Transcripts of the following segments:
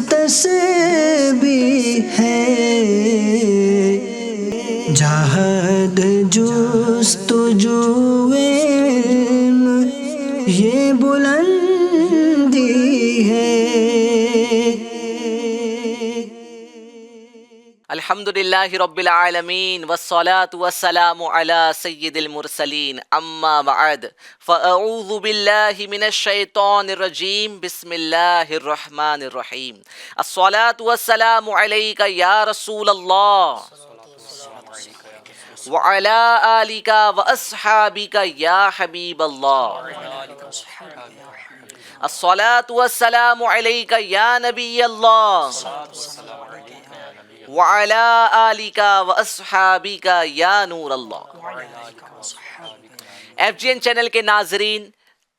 تسبیح ہے، جہد جستجو علم یہ بلندی ہے۔ الحمدللہ رب العالمین والصلاة والسلام علی سید المرسلین، اما بعد فاعوذ باللہ من الشیطان الرجیم، بسم اللہ الرحمن الرحیم۔ الصلاة والسلام علیک یا رسول اللہ وعلی آلک واصحابک یا حبیب اللہ۔ الصلاة والسلام علیک یا نبی اللہ وعلی آلک واصحابک یا نور اللہ۔ ایف جی این چینل کے ناظرین،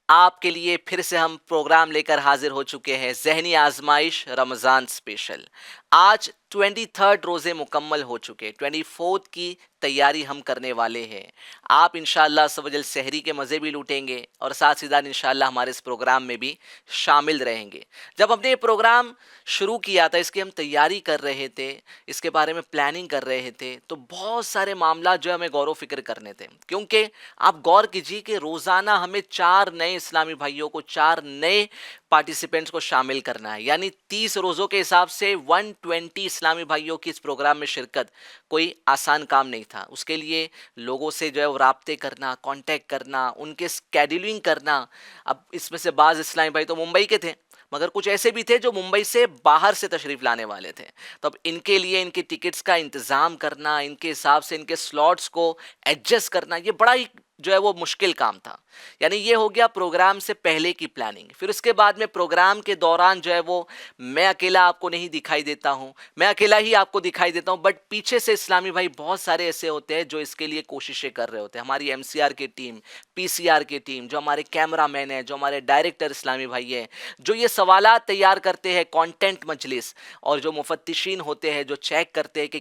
آپ کے لیے پھر سے ہم پروگرام لے کر حاضر ہو چکے ہیں، ذہنی آزمائش رمضان اسپیشل۔ آج 23 روزے مکمل ہو چکے، 24 کی تیاری ہم کرنے والے ہیں۔ آپ انشاءاللہ عز و جل سحری کے مزے بھی لوٹیں گے اور ساتھ ہی ساتھ انشاءاللہ ہمارے اس پروگرام میں بھی شامل رہیں گے۔ جب ہم نے یہ پروگرام شروع کیا تھا، اس کی ہم تیاری کر رہے تھے، اس کے بارے میں پلاننگ کر رہے تھے، تو بہت سارے معاملات جو ہمیں غور و فکر کرنے تھے، کیونکہ آپ غور کیجیے کہ روزانہ ہمیں 4 نئے اسلامی بھائیوں کو، 4 نئے پارٹیسپینٹس کو شامل کرنا ہے، یعنی 30 روزوں کے حساب سے 120 اسلامی بھائیوں کی اس پروگرام میں شرکت کوئی آسان کام نہیں تھا۔ اس کے لیے لوگوں سے جو ہے وہ رابطے کرنا، کانٹیکٹ کرنا، ان کے اسکیڈولنگ کرنا۔ اب اس میں سے بعض اسلامی بھائی تو ممبئی کے تھے، مگر کچھ ایسے بھی تھے جو ممبئی سے باہر سے تشریف لانے والے تھے، تو اب ان کے لیے ان کی ٹکٹس کا انتظام کرنا، ان کے حساب سے ان کے سلاٹس کو ایڈجسٹ کرنا، یہ بڑا ہی جو ہے وہ مشکل کام تھا۔ یعنی یہ ہو گیا پروگرام سے پہلے کی پلاننگ۔ پھر اس کے بعد میں پروگرام کے دوران جو ہے وہ میں اکیلا آپ کو نہیں دکھائی دیتا ہوں، میں اکیلا ہی آپ کو دکھائی دیتا ہوں، بٹ پیچھے سے اسلامی بھائی بہت سارے ایسے ہوتے ہیں جو اس کے لیے کوششیں کر رہے ہوتے ہیں۔ ہماری ایم سی آر کی ٹیم، پی سی آر کی ٹیم، جو ہمارے کیمرہ مین ہیں، جو ہمارے ڈائریکٹر اسلامی بھائی ہیں، جو یہ سوالات تیار کرتے ہیں، کانٹینٹ مجلس، اور جو مفتشین ہوتے ہیں جو چیک کرتے ہیں کہ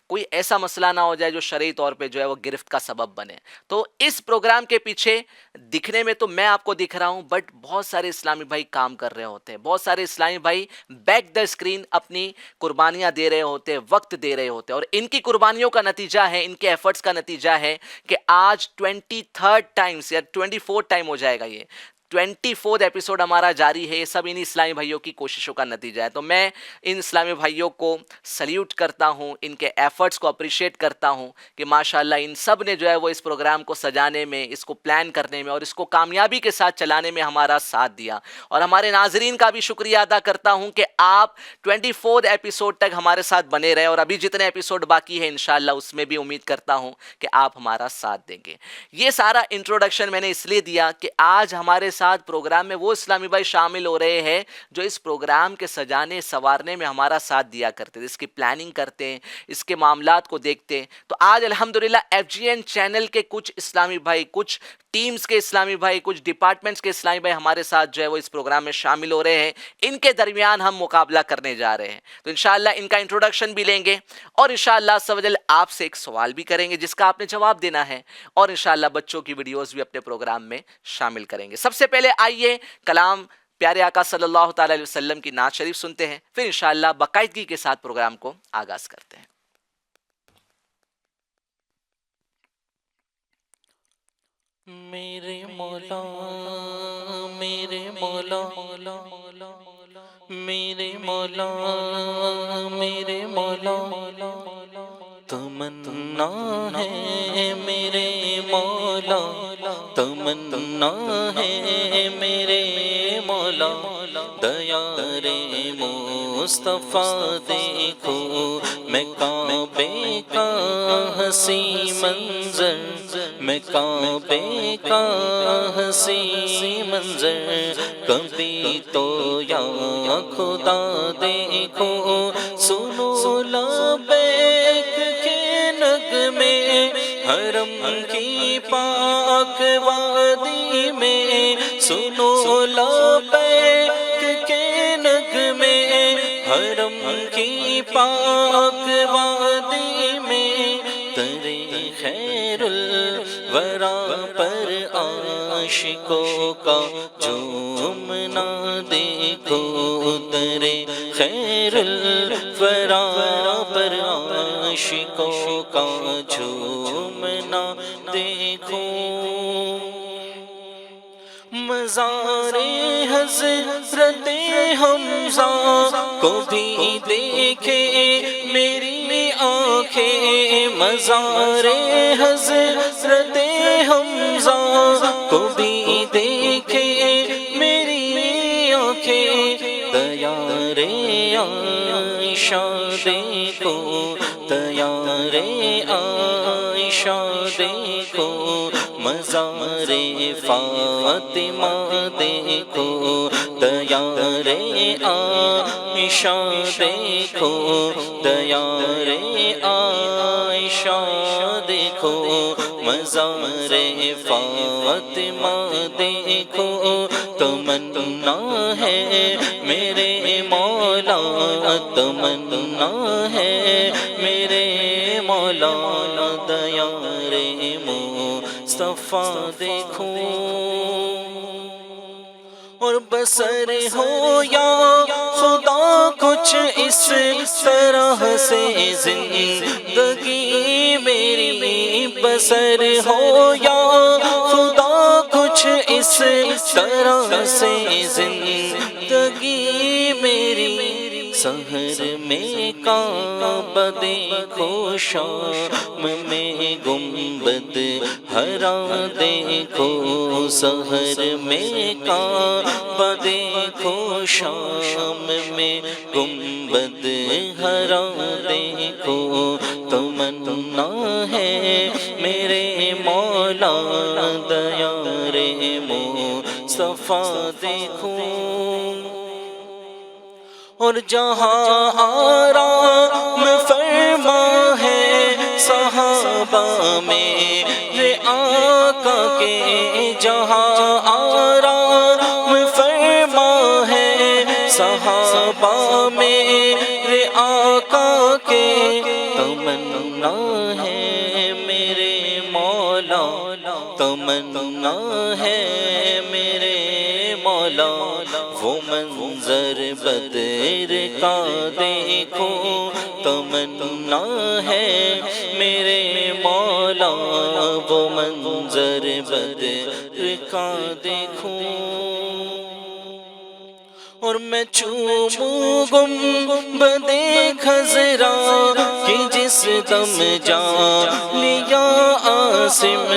کوئی ایسا مسئلہ نہ ہو جائے جو شرعی طور پہ جو ہے وہ گرفت کا سبب بنے۔ تو اس پروگرام کے پیچھے دکھنے میں تو میں آپ کو دکھ رہا ہوں، بٹ بہت سارے اسلامی بھائی کام کر رہے ہوتے ہیں، بہت سارے اسلامی بھائی بیک دا اسکرین اپنی قربانیاں دے رہے ہوتے ہیں، وقت دے رہے ہوتے ہیں، اور ان کی قربانیوں کا نتیجہ ہے، ان کے ایفرٹس کا نتیجہ ہے کہ آج 23 ٹائمز یا 24 ٹائم ہو جائے گا، یہ 24 ایپیسوڈ ہمارا جاری ہے۔ یہ سب ان اسلامی بھائیوں کی کوششوں کا نتیجہ ہے۔ تو میں ان اسلامی بھائیوں کو سلیوٹ کرتا ہوں، ان کے ایفرٹس کو اپریشیٹ کرتا ہوں کہ ماشاءاللہ ان سب نے جو ہے وہ اس پروگرام کو سجانے میں، اس کو پلان کرنے میں اور اس کو کامیابی کے ساتھ چلانے میں ہمارا ساتھ دیا۔ اور ہمارے ناظرین کا بھی شکریہ ادا کرتا ہوں کہ آپ 24 ایپیسوڈ تک ہمارے ساتھ بنے رہے، اور ابھی جتنے ایپیسوڈ باقی ہیں انشاءاللہ اس میں بھی امید کرتا ہوں کہ آپ ہمارا ساتھ دیں گے۔ یہ سارا انٹروڈکشن میں نے اس لیے دیا کہ آج ہمارے ساتھ پروگرام میں وہ اسلامی بھائی شامل ہو رہے ہیں جو اس پروگرام کے سجانے سوارنے میں ہمارا ساتھ دیا کرتے تھے، اس کی پلاننگ کرتے ہیں، اس کے معاملات کو دیکھتے ہیں۔ تو آج الحمدللہ ایف جی این چینل کے کچھ اسلامی بھائی، کچھ ٹیمز کے اسلامی بھائی، کچھ ڈپارٹمنٹس کے اسلامی بھائی ہمارے ساتھ جو ہے وہ اس پروگرام میں شامل ہو رہے ہیں۔ ان کے درمیان ہم مقابلہ کرنے جا رہے ہیں، تو انشاءاللہ ان کا انٹروڈکشن بھی لیں گے، اور انشاءاللہ عز و جل آپ سے ایک سوال بھی کریں گے جس کا آپ نے جواب دینا ہے، اور انشاءاللہ بچوں کی ویڈیوز بھی اپنے پروگرام میں شامل کریں گے۔ سب سے پہلے آئیے کلام پیارے آقا صلی اللہ تعالی علیہ وسلم کی نعت شریف سنتے ہیں، پھر انشاءاللہ باقاعدگی کے ساتھ پروگرام کو آغاز کرتے ہیں۔ میرے مولا، میرے مولا، میرے مولا، میرے مولا، تمنا ہے میرے مولا، تمنا ہے میرے مولا، دیار مصطفیٰ دیکھو میں کعبے کا حسین منظر، میں کعبے کا حسین منظر، کبھی تو یا خدا دیکھو، سنو لبیک کے نغمے حرم کی پاک وادی میں، سنو لبیک کے نغمے حرم کی پاک وادی میں، تاریخ خیر الورا پر عاشقوں کا جھومنا دیکھو اترے خیر الورا پر عاشقوں کا جھومنا دیکھو مزار حضرت حمزہ کو بھی دیکھے میری آنکھیں مزار حضرت حمزہ کو بھی دیکھے میری آنکھیں دیار عائشہ دیکھو دیار عائشہ دیکھو مزار فاطمہ دیکھو دیار عائشہ دیکھو دیار عائشہ دیکھو مزار فاطمہ دیکھو تمنا ہے میرے مولا تمنا ہے میرے مولا دیار مصطفیٰ دیکھو اور بسر ہو یا خدا کچھ اس طرح سے زندگی میری بسر ہو یا خدا کچھ اس طرح سے زندگی میری سحر میں کعبہ دیکھو شام میں گنبد ہرا دیکھو سحر میں کعبہ دیکھو شام میں گنبد ہرا دیکھو تمنا ہے میرے مولا دیار مصطفیٰ دیکھو اور جہاں آرام فرما ہے صحابہ میرے آقا کے جہاں آرام فرما ہے صحابہ میرے آقا کے تمنا ہے میرے مولا تمنا ہے میرے مولا وہ منظر بدر کا دیکھو تمنا ہے میرے مولا وہ منظر بدر کا دیکھو اور میں چوموں گنبد خضرا کہ جس دم جان لیا عاصم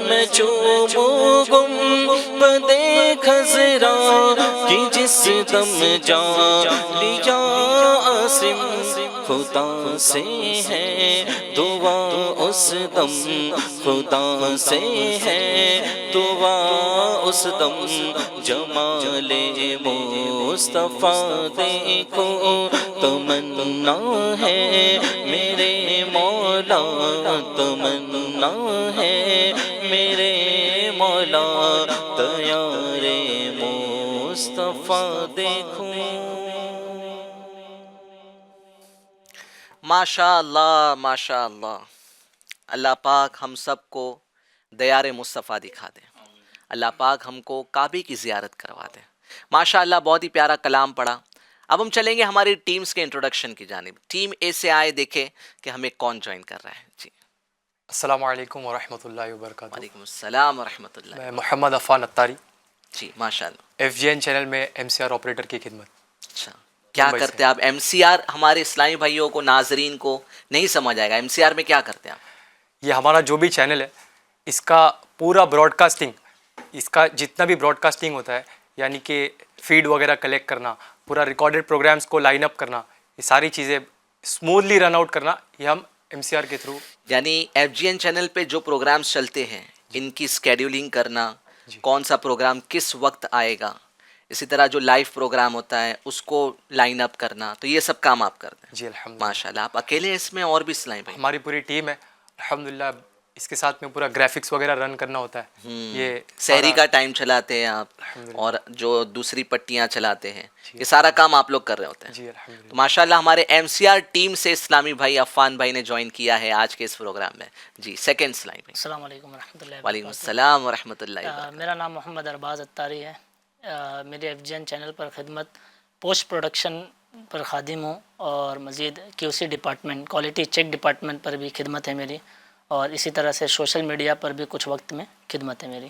میں چوموں گنبد خضرا کہ جس دم جان لیا عاصم خدا سے ہے دعا اس دم خدا سے ہے دعا اس دم جمال مصطفیٰ دیکھو تمنا ہے میرے مولا تمنا ہے میرے مولا دیار مصطفیٰ دیکھو ماشاء اللہ ماشاء اللہ. اللہ پاک ہم سب کو دیار مصطفیٰ دکھا دے. اللہ پاک ہم کو کعبے کی زیارت کروا دے. ماشاء اللہ بہت ہی پیارا کلام پڑھا. اب ہم چلیں گے ہماری ٹیمز کے انٹروڈکشن کی جانب. ٹیم اے سے آئے دیکھیں کہ ہمیں کون جوائن کر رہا ہے. جی السلام علیکم ورحمۃ اللہ وبرکاتہ. وعلیکم السلام ورحمۃ اللہ. میں محمد عفان اتاری جی ماشاء اللہ. ایف جی این چینل میں ایم سی آر آپریٹر کی خدمت. اچھا کیا کرتے ہیں آپ؟ ایم سی آر ہمارے اسلامی بھائیوں کو ناظرین کو نہیں سمجھ آئے گا. ایم سی آر میں کیا کرتے ہیں آپ؟ یہ ہمارا جو بھی چینل ہے اس کا پورا براڈ کاسٹنگ، اس کا جتنا بھی براڈ کاسٹنگ ہوتا ہے یعنی کہ فیڈ وغیرہ کلیکٹ کرنا، پورا ریکارڈڈ پروگرامز کو لائن اپ کرنا، یہ ساری چیزیں اسموتھلی رن آؤٹ کرنا، یہ ہم ایم سی آر کے تھرو. یعنی ایف جی این چینل پہ جو پروگرامز چلتے ہیں ان کی اسکیڈولنگ کرنا، کون سا پروگرام کس وقت آئے گا، اسی طرح جو لائیو پروگرام ہوتا ہے اس کو لائن اپ کرنا، تو یہ سب کام آپ کرتے ہیں. جی الحمد ماشاء اللہ. آپ اکیلے اس میں اور بھی اسلامی بھائی؟ ہماری پوری ٹیم ہے الحمدللہ. اس کے ساتھ میں پورا گرافکس وغیرہ رن کرنا ہوتا ہے. یہ سحری کا ٹائم چلاتے ہیں آپ اور جو دوسری پٹیاں چلاتے ہیں, یہ سارا کام آپ لوگ کر رہے ہوتے ہیں. جی الحمد تو ماشاء اللہ ہمارے ایم سی آر ٹیم سے اسلامی بھائی عفان بھائی نے جوائن کیا ہے آج کے اس پروگرام میں. جی سیکنڈ اسلامی بھائی. السلام علیکم ورحمۃ اللہ وعلیکم وبرکاتہ. السلام ورحمۃ اللہ. میرا نام محمد ارباز اتاری ہے. میرے ایف جی این چینل پر خدمت پوسٹ پروڈکشن پر خادم ہوں, اور مزید کیو سی ڈپارٹمنٹ کوالٹی چیک ڈپارٹمنٹ پر بھی خدمت ہے میری, اور اسی طرح سے سوشل میڈیا پر بھی کچھ وقت میں خدمت ہے میری.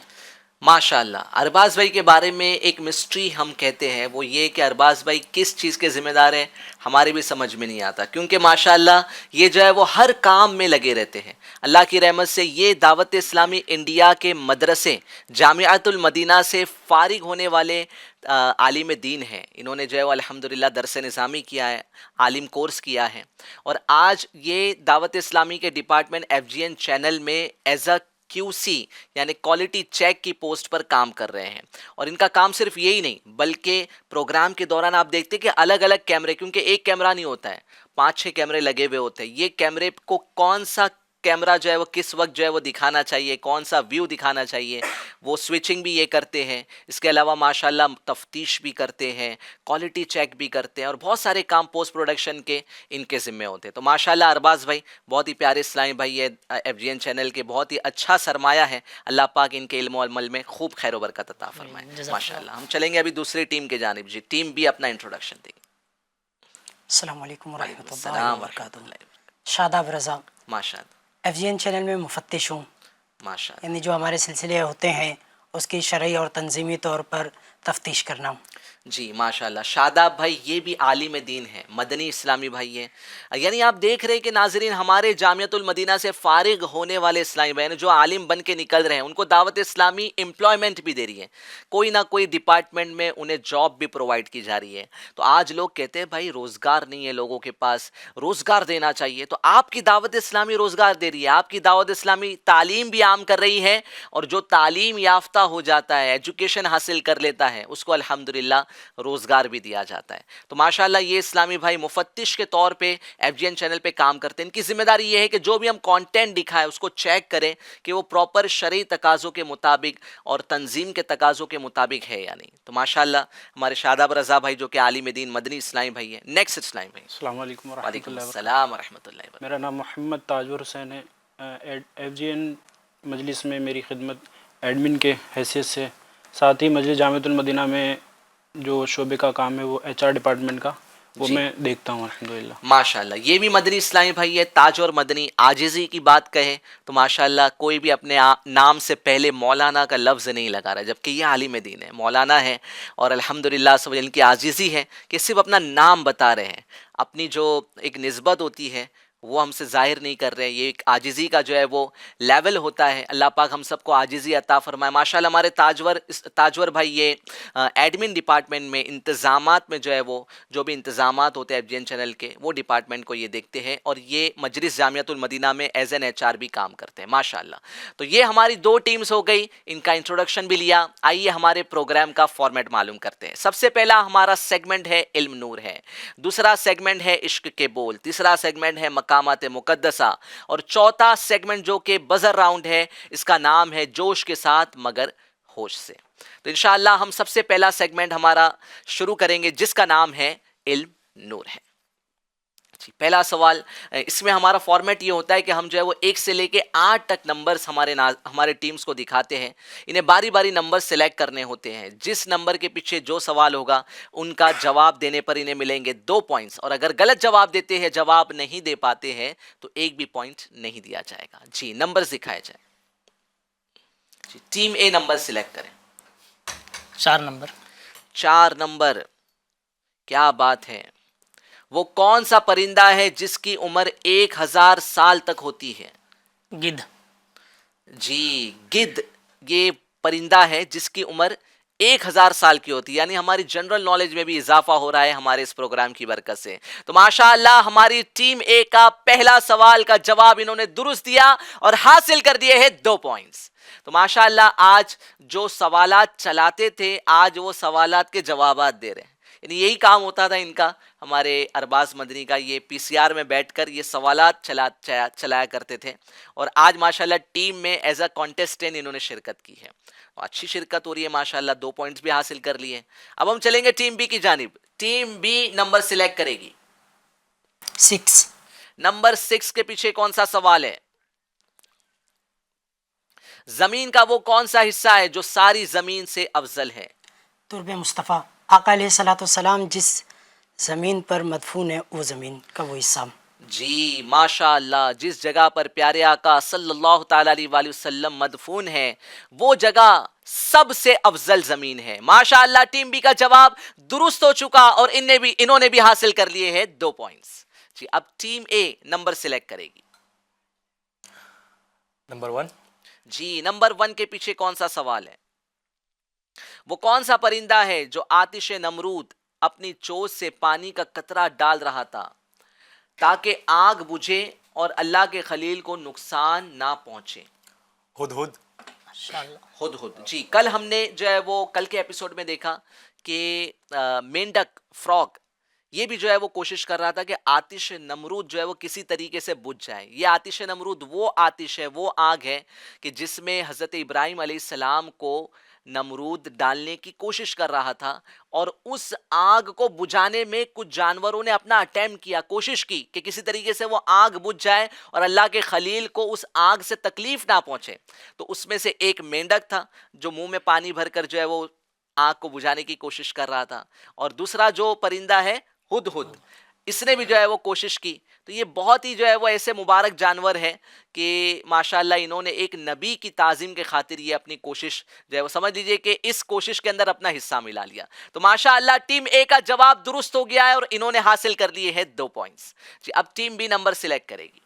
ماشاء اللہ. ارباز بھائی کے بارے میں ایک مسٹری ہم کہتے ہیں, وہ یہ کہ ارباز بھائی کس چیز کے ذمہ دار ہیں ہمارے بھی سمجھ میں نہیں آتا, کیونکہ ماشاء اللہ یہ جو ہے وہ ہر کام میں لگے رہتے ہیں. اللہ کی رحمت سے یہ دعوت اسلامی انڈیا کے مدرسے جامعۃ المدینہ سے فارغ ہونے والے عالم دین ہیں. انہوں نے جو ہے وہ الحمدللہ درس نظامی کیا ہے, عالم کورس کیا ہے, اور آج یہ دعوت اسلامی کے department F G N channel میں ایز اے کیو سی یعنی کوالٹی چیک کی پوسٹ پر کام کر رہے ہیں. اور ان کا کام صرف یہی نہیں بلکہ پروگرام کے دوران آپ دیکھتے کہ الگ الگ کیمرے, کیونکہ ایک کیمرہ نہیں ہوتا ہے, 5-6 کیمرے لگے ہوئے ہوتے ہیں. یہ کیمرے کو کون سا کیمرہ جو ہے وہ کس وقت جو ہے وہ دکھانا چاہیے, کون سا ویو دکھانا چاہیے, وہ سوئچنگ بھی یہ کرتے ہیں. اس کے علاوہ ماشاءاللہ تفتیش بھی کرتے ہیں, کوالٹی چیک بھی کرتے ہیں, اور بہت سارے کام پوسٹ پروڈکشن کے ان کے ذمے ہوتے ہیں. تو ماشاءاللہ ارباز بھائی بہت ہی پیارے اسلامی بھائی ہے, ایف جی این چینل کے بہت ہی اچھا سرمایہ ہے. اللہ پاک ان کے علم و عمل میں خوب خیر و برکت عطا فرمائے ماشاءاللہ. ہم چلیں گے ابھی دوسری ٹیم کے جانب. جی ٹیم بھی اپنا انٹروڈکشن دے گی. السلام علیکم ورحمۃ اللہ السلام وبرکاتہ. ورحمۃ شاداب رضا, ماشاء اللہ ایف جی این چینل میں مفتش ہوں. ماشاء اللہ. یعنی جو ہمارے سلسلے ہوتے ہیں اس کی شرعی اور تنظیمی طور پر تفتیش کرنا ہوں. جی ماشاء اللہ. شاداب بھائی یہ بھی عالم دین ہے, مدنی اسلامی بھائی ہیں. یعنی آپ دیکھ رہے ہیں کہ ناظرین ہمارے جامعۃ المدینہ سے فارغ ہونے والے اسلامی بھائی جو عالم بن کے نکل رہے ہیں, ان کو دعوت اسلامی امپلائمنٹ بھی دے رہی ہے, کوئی نہ کوئی ڈپارٹمنٹ میں انہیں جاب بھی پرووائڈ کی جا رہی ہے. تو آج لوگ کہتے ہیں بھائی روزگار نہیں ہے لوگوں کے پاس, روزگار دینا چاہیے. تو آپ کی دعوت اسلامی روزگار دے رہی ہے, آپ کی دعوت اسلامی تعلیم بھی عام کر رہی ہے, اور جو تعلیم یافتہ ہو جاتا ہے, ایجوکیشن حاصل کر لیتا ہے, اس کو الحمدللہ روزگار بھی دیا جاتا ہے. تو ماشاءاللہ یہ اسلامی بھائی مفتش کے طور پہ ایف جی این چینل پہ کام کرتے ہیں. ان کی ذمہ داری یہ ہے کہ جو بھی ہم کانٹینٹ دکھائیں اس کو چیک کریں کہ وہ پراپر شرعی تقاضوں کے مطابق اور تنظیم کے تقاضوں کے مطابق ہے یا نہیں. تو ماشاءاللہ ہمارے شاداب رضا بھائی جو کہ عالم دین مدنی اسلامی بھائی ہیں. نیکسٹ اسلامی بھائی. السلام علیکم ورحمۃ وعلیکم اللہ السلام ورحمۃ اللہ وبرکاتہ. میرا نام محمد تاجور حسین ہے. ایف جی این مجلس میں میری خدمت ایڈمن کے حیثیت سے, ساتھ ہی مجلس جامعۃ المدینہ میں جو شعبے کا کام ہے وہ ایچ آر ڈپارٹمنٹ کا, وہ میں دیکھتا ہوں الحمدللہ. ماشاءاللہ یہ بھی مدنی اسلامی بھائی ہے. تاج اور مدنی عاجزی کی بات کہیں تو ماشاءاللہ کوئی بھی اپنے نام سے پہلے مولانا کا لفظ نہیں لگا رہا, جبکہ یہ عالم دین ہے, مولانا ہے, اور الحمدللہ سب ان کی عاجزی ہے کہ صرف اپنا نام بتا رہے ہیں, اپنی جو ایک نسبت ہوتی ہے وہ ہم سے ظاہر نہیں کر رہے. یہ ایک عاجزی کا جو ہے وہ لیول ہوتا ہے. اللہ پاک ہم سب کو عاجزی عطا فرمائے. ماشاءاللہ ہمارے تاجور بھائی یہ ایڈمن ڈپارٹمنٹ میں انتظامات میں جو ہے وہ جو بھی انتظامات ہوتے ہیں ایف جی این چینل کے, وہ ڈپارٹمنٹ کو یہ دیکھتے ہیں, اور یہ مجلس جامعۃ المدینہ میں ایز این ایچ آر بھی کام کرتے ہیں ماشاءاللہ. تو یہ ہماری 2 ٹیمز ہو گئی, ان کا انٹروڈکشن بھی لیا. آئیے ہمارے پروگرام کا فارمیٹ معلوم کرتے ہیں. سب سے پہلا ہمارا سیگمنٹ ہے علم نور ہے, دوسرا سیگمنٹ ہے عشق کے بول, تیسرا سیگمنٹ ہے مقامات مقدسہ, اور چوتھا سیگمنٹ جو کہ بزر راؤنڈ ہے اس کا نام ہے جوش کے ساتھ مگر ہوش سے. تو انشاءاللہ ہم سب سے پہلا سیگمنٹ ہمارا شروع کریں گے جس کا نام ہے علم نور ہے. جی پہلا سوال, اس میں ہمارا فارمیٹ یہ ہوتا ہے کہ ہم جو ہے وہ 1 سے لے کے 8 تک نمبرز ہمارے ٹیمز کو دکھاتے ہیں. انہیں باری باری نمبر سلیکٹ کرنے ہوتے ہیں. جس نمبر کے پیچھے جو سوال ہوگا ان کا جواب دینے پر انہیں ملیں گے 2 پوائنٹس, اور اگر غلط جواب دیتے ہیں, جواب نہیں دے پاتے ہیں, تو 1 بھی پوائنٹ نہیں دیا جائے گا. جی نمبر دکھائے جائیں. جی ٹیم اے نمبر سلیکٹ کریں. 4 نمبر. 4 نمبر, کیا بات ہے. وہ کون سا پرندہ ہے جس کی عمر 1000 سال تک ہوتی ہے؟ گدھ. جی گدھ یہ پرندہ ہے جس کی عمر 1000 سال کی ہوتی ہے. یعنی ہماری جنرل نالج میں بھی اضافہ ہو رہا ہے ہمارے اس پروگرام کی برکت سے. تو ماشاءاللہ ہماری ٹیم اے کا پہلا سوال کا جواب انہوں نے درست دیا اور حاصل کر دیے ہیں 2 پوائنٹس. تو ماشاءاللہ آج جو سوالات چلاتے تھے, آج وہ سوالات کے جوابات دے رہے ہیں. یعنی یہی کام ہوتا تھا ان کا، ہمارے ارباز مدنی کا، یہ پی سی آر میں بیٹھ کر یہ سوالات چلایا کرتے تھے. اور آج ماشاءاللہ ٹیم میں ایز اے کانٹیسٹنٹ انہوں نے شرکت کی ہے، اچھی شرکت ہو رہی ہے ماشاءاللہ، 2 پوائنٹس بھی حاصل کر لیے. اب ہم چلیں گے ٹیم بی کی جانب. ٹیم بی نمبر سلیکٹ کرے گی. 6. نمبر 6 کے پیچھے کون سا سوال ہے؟ زمین کا وہ کون سا حصہ ہے جو ساری زمین سے افضل ہے؟ ترب مصطفیٰ آقا علیہ الصلوۃ والسلام جس زمین پر مدفون ہے وہ زمین کا وہ حصہ. جی ماشاء اللہ، جس جگہ پر پیارے آقا صلی اللہ تعالی علیہ وآلہ وسلم مدفون ہے وہ جگہ سب سے افضل زمین ہے. ماشاء اللہ ٹیم بی کا جواب درست ہو چکا اور انہوں نے بھی حاصل کر لیے ہیں 2 پوائنٹس. جی اب ٹیم اے نمبر سلیکٹ کرے گی. نمبر 1. جی نمبر 1 کے پیچھے کون سا سوال ہے؟ وہ کون سا پرندہ ہے جو آتش نمرود اپنی چوچ سے پانی کا قطرہ ڈال رہا تھا تاکہ آگ بجھے اور اللہ کے خلیل کو نقصان نہ پہنچے؟ ہدہد. ہدہد. جی کل ہم نے جو ہے وہ کل کے ایپیسوڈ میں دیکھا کہ مینڈک فراگ یہ بھی جو ہے وہ کوشش کر رہا تھا کہ آتش نمرود جو ہے وہ کسی طریقے سے بجھ جائے. یہ آتش نمرود وہ آتش ہے، وہ آگ ہے کہ جس میں حضرت ابراہیم علیہ السلام کو نمرود ڈالنے کی کوشش کر رہا تھا، اور اس آگ کو بجھانے میں کچھ جانوروں نے اپنا اٹیمپٹ کیا، کوشش کی کہ کسی طریقے سے وہ آگ بجھ جائے اور اللہ کے خلیل کو اس آگ سے تکلیف نہ پہنچے. تو اس میں سے ایک مینڈک تھا جو منہ میں پانی بھر کر جو ہے وہ آگ کو بجھانے کی کوشش کر رہا تھا، اور دوسرا جو پرندہ ہے ہدہد، اس نے بھی جو ہے وہ کوشش کی. تو یہ بہت ہی جو ہے وہ ایسے مبارک جانور ہے کہ ماشاءاللہ انہوں نے ایک نبی کی تعظیم کے خاطر یہ اپنی کوشش جو ہے وہ سمجھ لیجئے کہ اس کوشش کے اندر اپنا حصہ ملا لیا. تو ماشاءاللہ ٹیم اے کا جواب درست ہو گیا ہے اور انہوں نے حاصل کر لیے ہیں 2 پوائنٹس. جی اب ٹیم بی نمبر سلیکٹ کرے گی.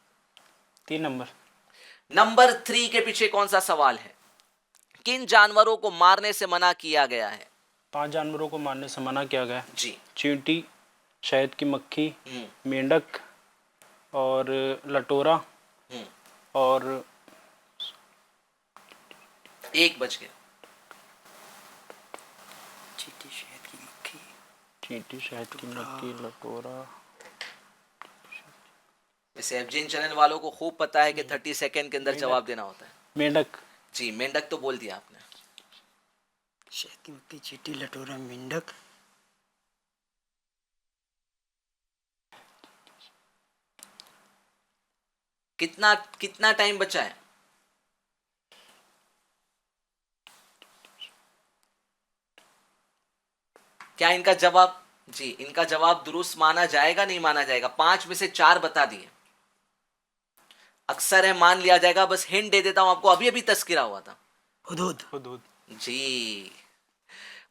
3 نمبر. نمبر 3 کے پیچھے کون سا سوال ہے؟ کن جانوروں کو مارنے سے منع کیا گیا ہے؟ 5 جانوروں کو مارنے سے منع کیا گیا. جی چینٹی، شہد کی مکھی، مینڈک اور لٹورا اور 1 بج گیا. چینٹی، شہد کی مکھی، لٹورا. ویسے ایف جین چینل والوں کو خوب پتا ہے کہ 30 سیکنڈ کے اندر جواب دینا ہوتا ہے. مینڈک. جی مینڈک تو بول دیا آپ نے. شہد کی مکھی، چیٹی، لٹورا، مینڈک. کتنا ٹائم بچا ہے؟ کیا ان کا جواب، جی ان کا جواب درست مانا جائے گا نہیں مانا جائے گا؟ 5 میں سے 4 بتا دیے. اکثر ہے مان لیا جائے گا. بس ہنٹ دے دیتا ہوں آپ کو، ابھی تذکرہ ہوا تھا. ہدہد. جی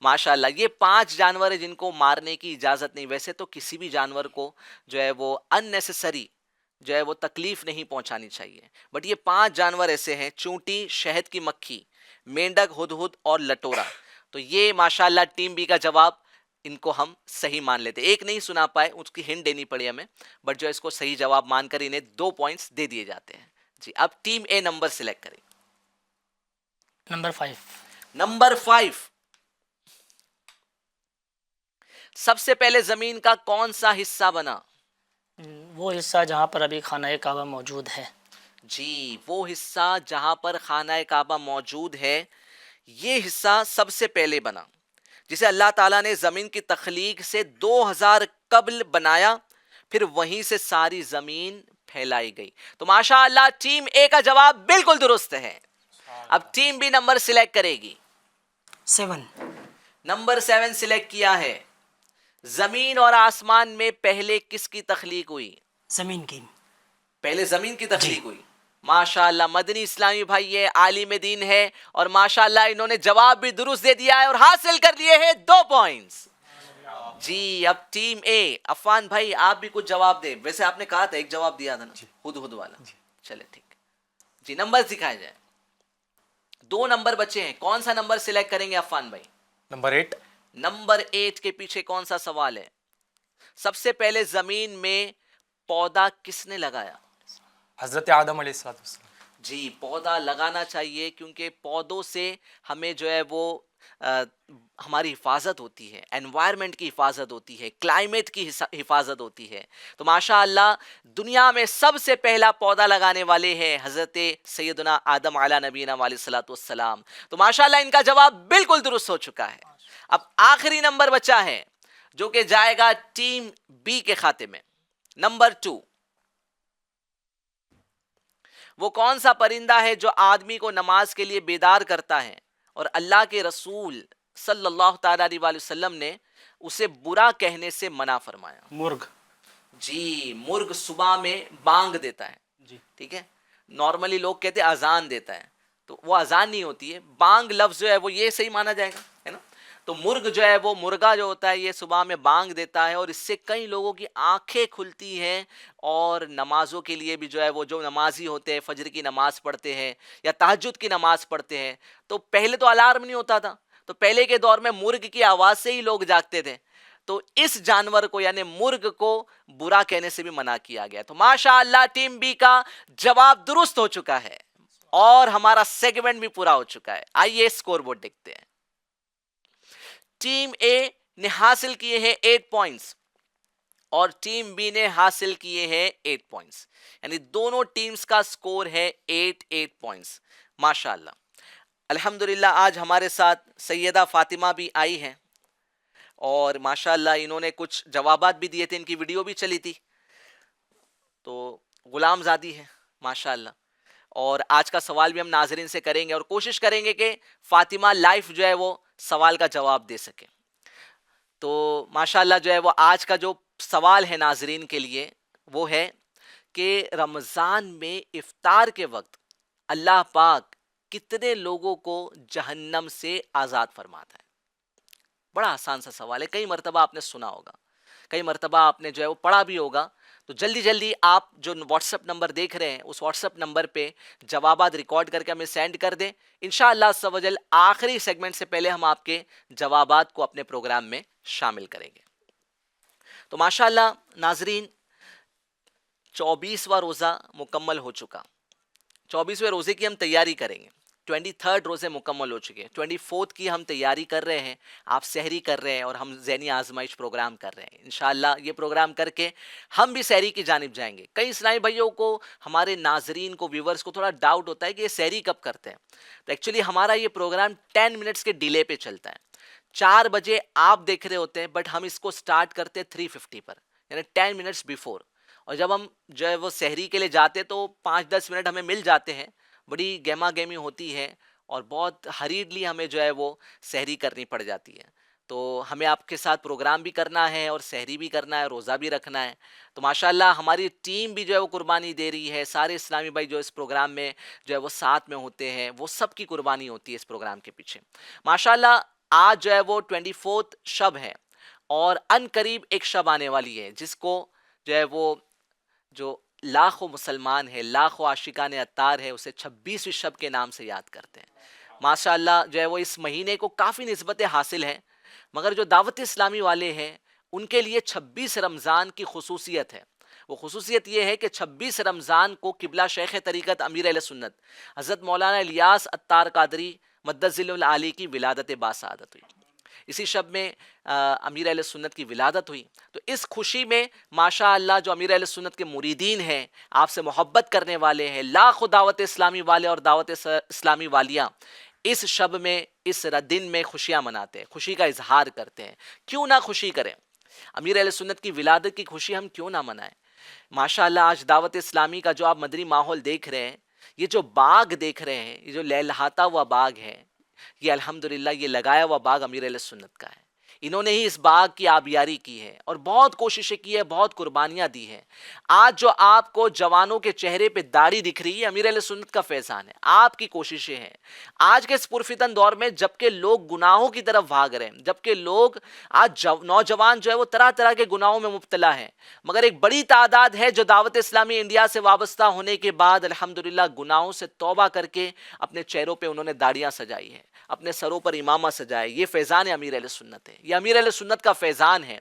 ماشاءاللہ یہ 5 جانور ہیں جن کو مارنے کی اجازت نہیں. ویسے تو کسی بھی جانور کو جو ہے وہ اننیسیسری جو ہے وہ تکلیف نہیں پہنچانی چاہیے، بٹ یہ 5 جانور ایسے ہیں، چونٹی، شہد کی مکھی، مینڈک، ہدہد اور لٹورا. تو یہ ماشاءاللہ ٹیم بی کا جواب ان کو ہم صحیح مان لیتے. ایک نہیں سنا پائے، اس کی ہنٹ دینی پڑی ہمیں، بٹ جو اس کو صحیح جواب مان کر انہیں 2 پوائنٹس دے دیے جاتے ہیں. جی اب ٹیم اے نمبر سلیکٹ کریں. نمبر 5. نمبر 5. سب سے پہلے زمین کا کون سا حصہ بنا؟ وہ حصہ جہاں پر ابھی خانہ کعبہ موجود ہے. جی وہ حصہ جہاں پر خانہ کعبہ موجود ہے، یہ حصہ سب سے پہلے بنا، جسے اللہ تعالیٰ نے زمین کی تخلیق سے 2000 قبل بنایا، پھر وہیں سے ساری زمین پھیلائی گئی. تو ماشاءاللہ ٹیم اے کا جواب بالکل درست ہے. اب ٹیم بی نمبر سلیکٹ کرے گی. 7. نمبر 7 سلیکٹ کیا ہے. زمین اور آسمان میں پہلے کس کی تخلیق ہوئی؟ زمین کی. پہلے زمین کی تخلیق ہوئی. ماشاءاللہ مدنی اسلامی بھائی یہ عالم دین ہے اور ماشاءاللہ انہوں نے جواب بھی درست دے دیا ہے اور حاصل کر لیے ہیں 2 پوائنٹس. جی اب ٹیم اے، عفان بھائی آپ بھی کچھ جواب دیں. ویسے آپ نے کہا تھا ایک جواب دیا تھا نا، ہدہد والا. چلے ٹھیک. جی نمبر دکھائے جائیں. 2 نمبر بچے ہیں، کون سا نمبر سلیکٹ کریں گے عفان بھائی؟ نمبر 8. نمبر 8 کے پیچھے کون سا سوال ہے؟ سب سے پہلے زمین میں پودا کس نے لگایا؟ حضرت آدم علیہ السلام. جی پودا لگانا چاہیے کیونکہ پودوں سے ہمیں جو ہے وہ ہماری حفاظت ہوتی ہے، انوائرمنٹ کی حفاظت ہوتی ہے، کلائمیٹ کی حفاظت ہوتی ہے. تو ماشاء اللہ دنیا میں سب سے پہلا پودا لگانے والے ہیں حضرت سیدنا آدم علیہ نبینا علیہ الصلوۃ والسلام. تو ماشاء اللہ ان کا جواب بالکل درست ہو چکا ہے. اب آخری نمبر بچا ہے جو کہ جائے گا ٹیم بی کے کھاتے میں. نمبر 2، وہ کون سا پرندہ ہے جو آدمی کو نماز کے لیے بیدار کرتا ہے اور اللہ کے رسول صلی اللہ تعالیٰ علیہ وآلہ وسلم نے اسے برا کہنے سے منع فرمایا؟ مرغ. جی، مرغ صبح میں بانگ دیتا ہے. جی. ٹھیک ہے، نارملی لوگ کہتے ہیں اذان دیتا ہے، تو وہ اذان نہیں ہوتی ہے، بانگ لفظ جو ہے وہ یہ صحیح مانا جائے گا، ہے نا. تو مرغ جو ہے وہ مرغا جو ہوتا ہے یہ صبح میں بانگ دیتا ہے، اور اس سے کئی لوگوں کی آنکھیں کھلتی ہیں اور نمازوں کے لیے بھی جو ہے وہ جو نمازی ہوتے ہیں فجر کی نماز پڑھتے ہیں یا تہجد کی نماز پڑھتے ہیں، تو پہلے تو الارم نہیں ہوتا تھا، تو پہلے کے دور میں مرغ کی آواز سے ہی لوگ جاگتے تھے. تو اس جانور کو یعنی مرغ کو برا کہنے سے بھی منع کیا گیا. تو ماشاء اللہ ٹیم بی کا جواب درست ہو چکا ہے اور ہمارا سیگمنٹ بھی پورا ہو چکا ہے. آئیے اسکور بورڈ دیکھتے ہیں. ٹیم اے نے حاصل کیے ہیں 8 پوائنٹس اور ٹیم بی نے حاصل کیے ہیں 8 پوائنٹس، یعنی دونوں ٹیمز کا سکور ہے 8 پوائنٹس. ماشاءاللہ الحمدللہ آج ہمارے ساتھ سیدہ فاطمہ بھی آئی ہیں اور ماشاءاللہ انہوں نے کچھ جوابات بھی دیے تھے، ان کی ویڈیو بھی چلی تھی. تو غلام زادی ہے ماشاءاللہ، اور آج کا سوال بھی ہم ناظرین سے کریں گے اور کوشش کریں گے کہ فاطمہ لائف جو ہے وہ سوال کا جواب دے سکے. تو ماشاءاللہ جو ہے وہ آج کا جو سوال ہے ناظرین کے لیے وہ ہے کہ رمضان میں افطار کے وقت اللہ پاک کتنے لوگوں کو جہنم سے آزاد فرماتا ہے؟ بڑا آسان سا سوال ہے، کئی مرتبہ آپ نے سنا ہوگا، کئی مرتبہ آپ نے جو ہے وہ پڑھا بھی ہوگا. تو جلدی جلدی آپ جو واٹس ایپ نمبر دیکھ رہے ہیں اس واٹس ایپ نمبر پہ جوابات ریکارڈ کر کے ہمیں سینڈ کر دیں. انشاءاللہ عز و جل آخری سیگمنٹ سے پہلے ہم آپ کے جوابات کو اپنے پروگرام میں شامل کریں گے. تو ماشاءاللہ ناظرین 24واں روزہ مکمل ہو چکا. 24ویں روزے کی ہم تیاری کریں گے. 23rd روزے مکمل ہو چکے ہیں. 24th کی ہم تیاری کر رہے ہیں، آپ سحری کر رہے ہیں اور ہم ذہنی آزمائش پروگرام کر رہے ہیں. انشاءاللہ یہ پروگرام کر کے ہم بھی سحری کی جانب جائیں گے. کئی اسلامی بھائیوں کو، ہمارے ناظرین کو، ویورز کو تھوڑا ڈاؤٹ ہوتا ہے کہ یہ سحری کب کرتے ہیں. تو ایکچولی ہمارا یہ پروگرام 10 منٹس کے ڈیلے پہ چلتا ہے. 4 بجے آپ دیکھ رہے ہوتے ہیں بٹ ہم اس کو سٹارٹ کرتے ہیں 3:50 پر، یعنی 10 منٹس بیفور. اور جب ہم جو ہے وہ سحری کے لیے جاتے تو 5-10 منٹ ہمیں مل جاتے ہیں. بڑی گہما گہمی ہوتی ہے اور بہت ہریڈلی ہمیں جو ہے وہ سحری کرنی پڑ جاتی ہے. تو ہمیں آپ کے ساتھ پروگرام بھی کرنا ہے اور سحری بھی کرنا ہے، روزہ بھی رکھنا ہے. تو ماشاءاللہ ہماری ٹیم بھی جو ہے وہ قربانی دے رہی ہے. سارے اسلامی بھائی جو اس پروگرام میں جو ہے وہ ساتھ میں ہوتے ہیں، وہ سب کی قربانی ہوتی ہے اس پروگرام کے پیچھے. ماشاءاللہ آج جو ہے وہ 24th شب ہے اور ان قریب ایک شب آنے والی ہے جس کو جو ہے وہ جو لاکھوں مسلمان ہے، لاکھوں عاشقان عطار ہے، اسے 26ویں شب کے نام سے یاد کرتے ہیں. ماشاءاللہ جو ہے وہ اس مہینے کو کافی نسبتیں حاصل ہیں، مگر جو دعوت اسلامی والے ہیں ان کے لیے 26 رمضان کی خصوصیت ہے. وہ خصوصیت یہ ہے کہ 26 رمضان کو قبلہ شیخ طریقت امیر اہل سنت حضرت مولانا الیاس عطار قادری مدد ذل العالی کی ولادت باسعادت ہوئی. اسی شب میں امیر اہل سنت کی ولادت ہوئی. تو اس خوشی میں ماشاءاللہ جو امیر اہل سنت کے مریدین ہیں، آپ سے محبت کرنے والے ہیں، لاکھوں دعوت اسلامی والے اور دعوت اسلامی والیاں اس شب میں، اس دن میں خوشیاں مناتے ہیں، خوشی کا اظہار کرتے ہیں. کیوں نہ خوشی کریں؟ امیر اہل سنت کی ولادت کی خوشی ہم کیوں نہ منائیں؟ ماشاءاللہ آج دعوت اسلامی کا جو آپ مدنی ماحول دیکھ رہے ہیں، یہ جو باغ دیکھ رہے ہیں، یہ جو لہلہاتا ہوا باغ ہے، یہ الحمدللہ یہ لگایا ہوا باغ امیر اہل سنت کا ہے. انہوں نے ہی اس باغ کی آبیاری کی ہے اور بہت کوششیں کی ہے، بہت قربانیاں دی ہیں. آج جو آپ کو جوانوں کے چہرے پہ داڑھی دکھ رہی ہے، امیر اہل سنت کا فیضان ہے، آپ کی کوششیں ہیں. آج کے اس پرفتن دور میں جبکہ لوگ گناہوں کی طرف بھاگ رہے ہیں، جبکہ لوگ آج نوجوان جو ہے وہ طرح طرح کے گناہوں میں مبتلا ہیں، مگر ایک بڑی تعداد ہے جو دعوت اسلامی انڈیا سے وابستہ ہونے کے بعد الحمدللہ گناہوں سے توبہ کر کے اپنے چہروں پہ انہوں نے داڑیاں سجائی ہیں، اپنے سروں پر امامہ سجائے. یہ فیضان امیر اہل سنت ہے، یہ امیر اہل سنت کا فیضان ہے.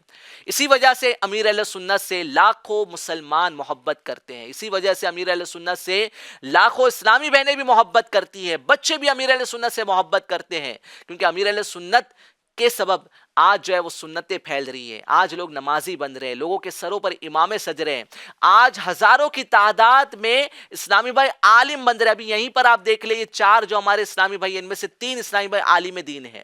اسی وجہ سے امیر اہل سنت سے لاکھوں مسلمان محبت کرتے ہیں, اسی وجہ سے امیر اہل سنت سے لاکھوں اسلامی بہنیں بھی محبت کرتی ہیں, بچے بھی امیر اہل سنت سے محبت کرتے ہیں, کیونکہ امیر اہل سنت کے سبب آج جو ہے وہ سنتیں پھیل رہی ہے, آج لوگ نمازی بن رہے ہیں, لوگوں کے سروں پر امامے سج رہے ہیں, آج ہزاروں کی تعداد میں اسلامی بھائی عالم بن رہے ہیں. ابھی یہیں پر آپ دیکھ لیں, یہ 4 جو ہمارے اسلامی بھائی ہیں, ان میں سے 3 اسلامی بھائی عالم دین ہیں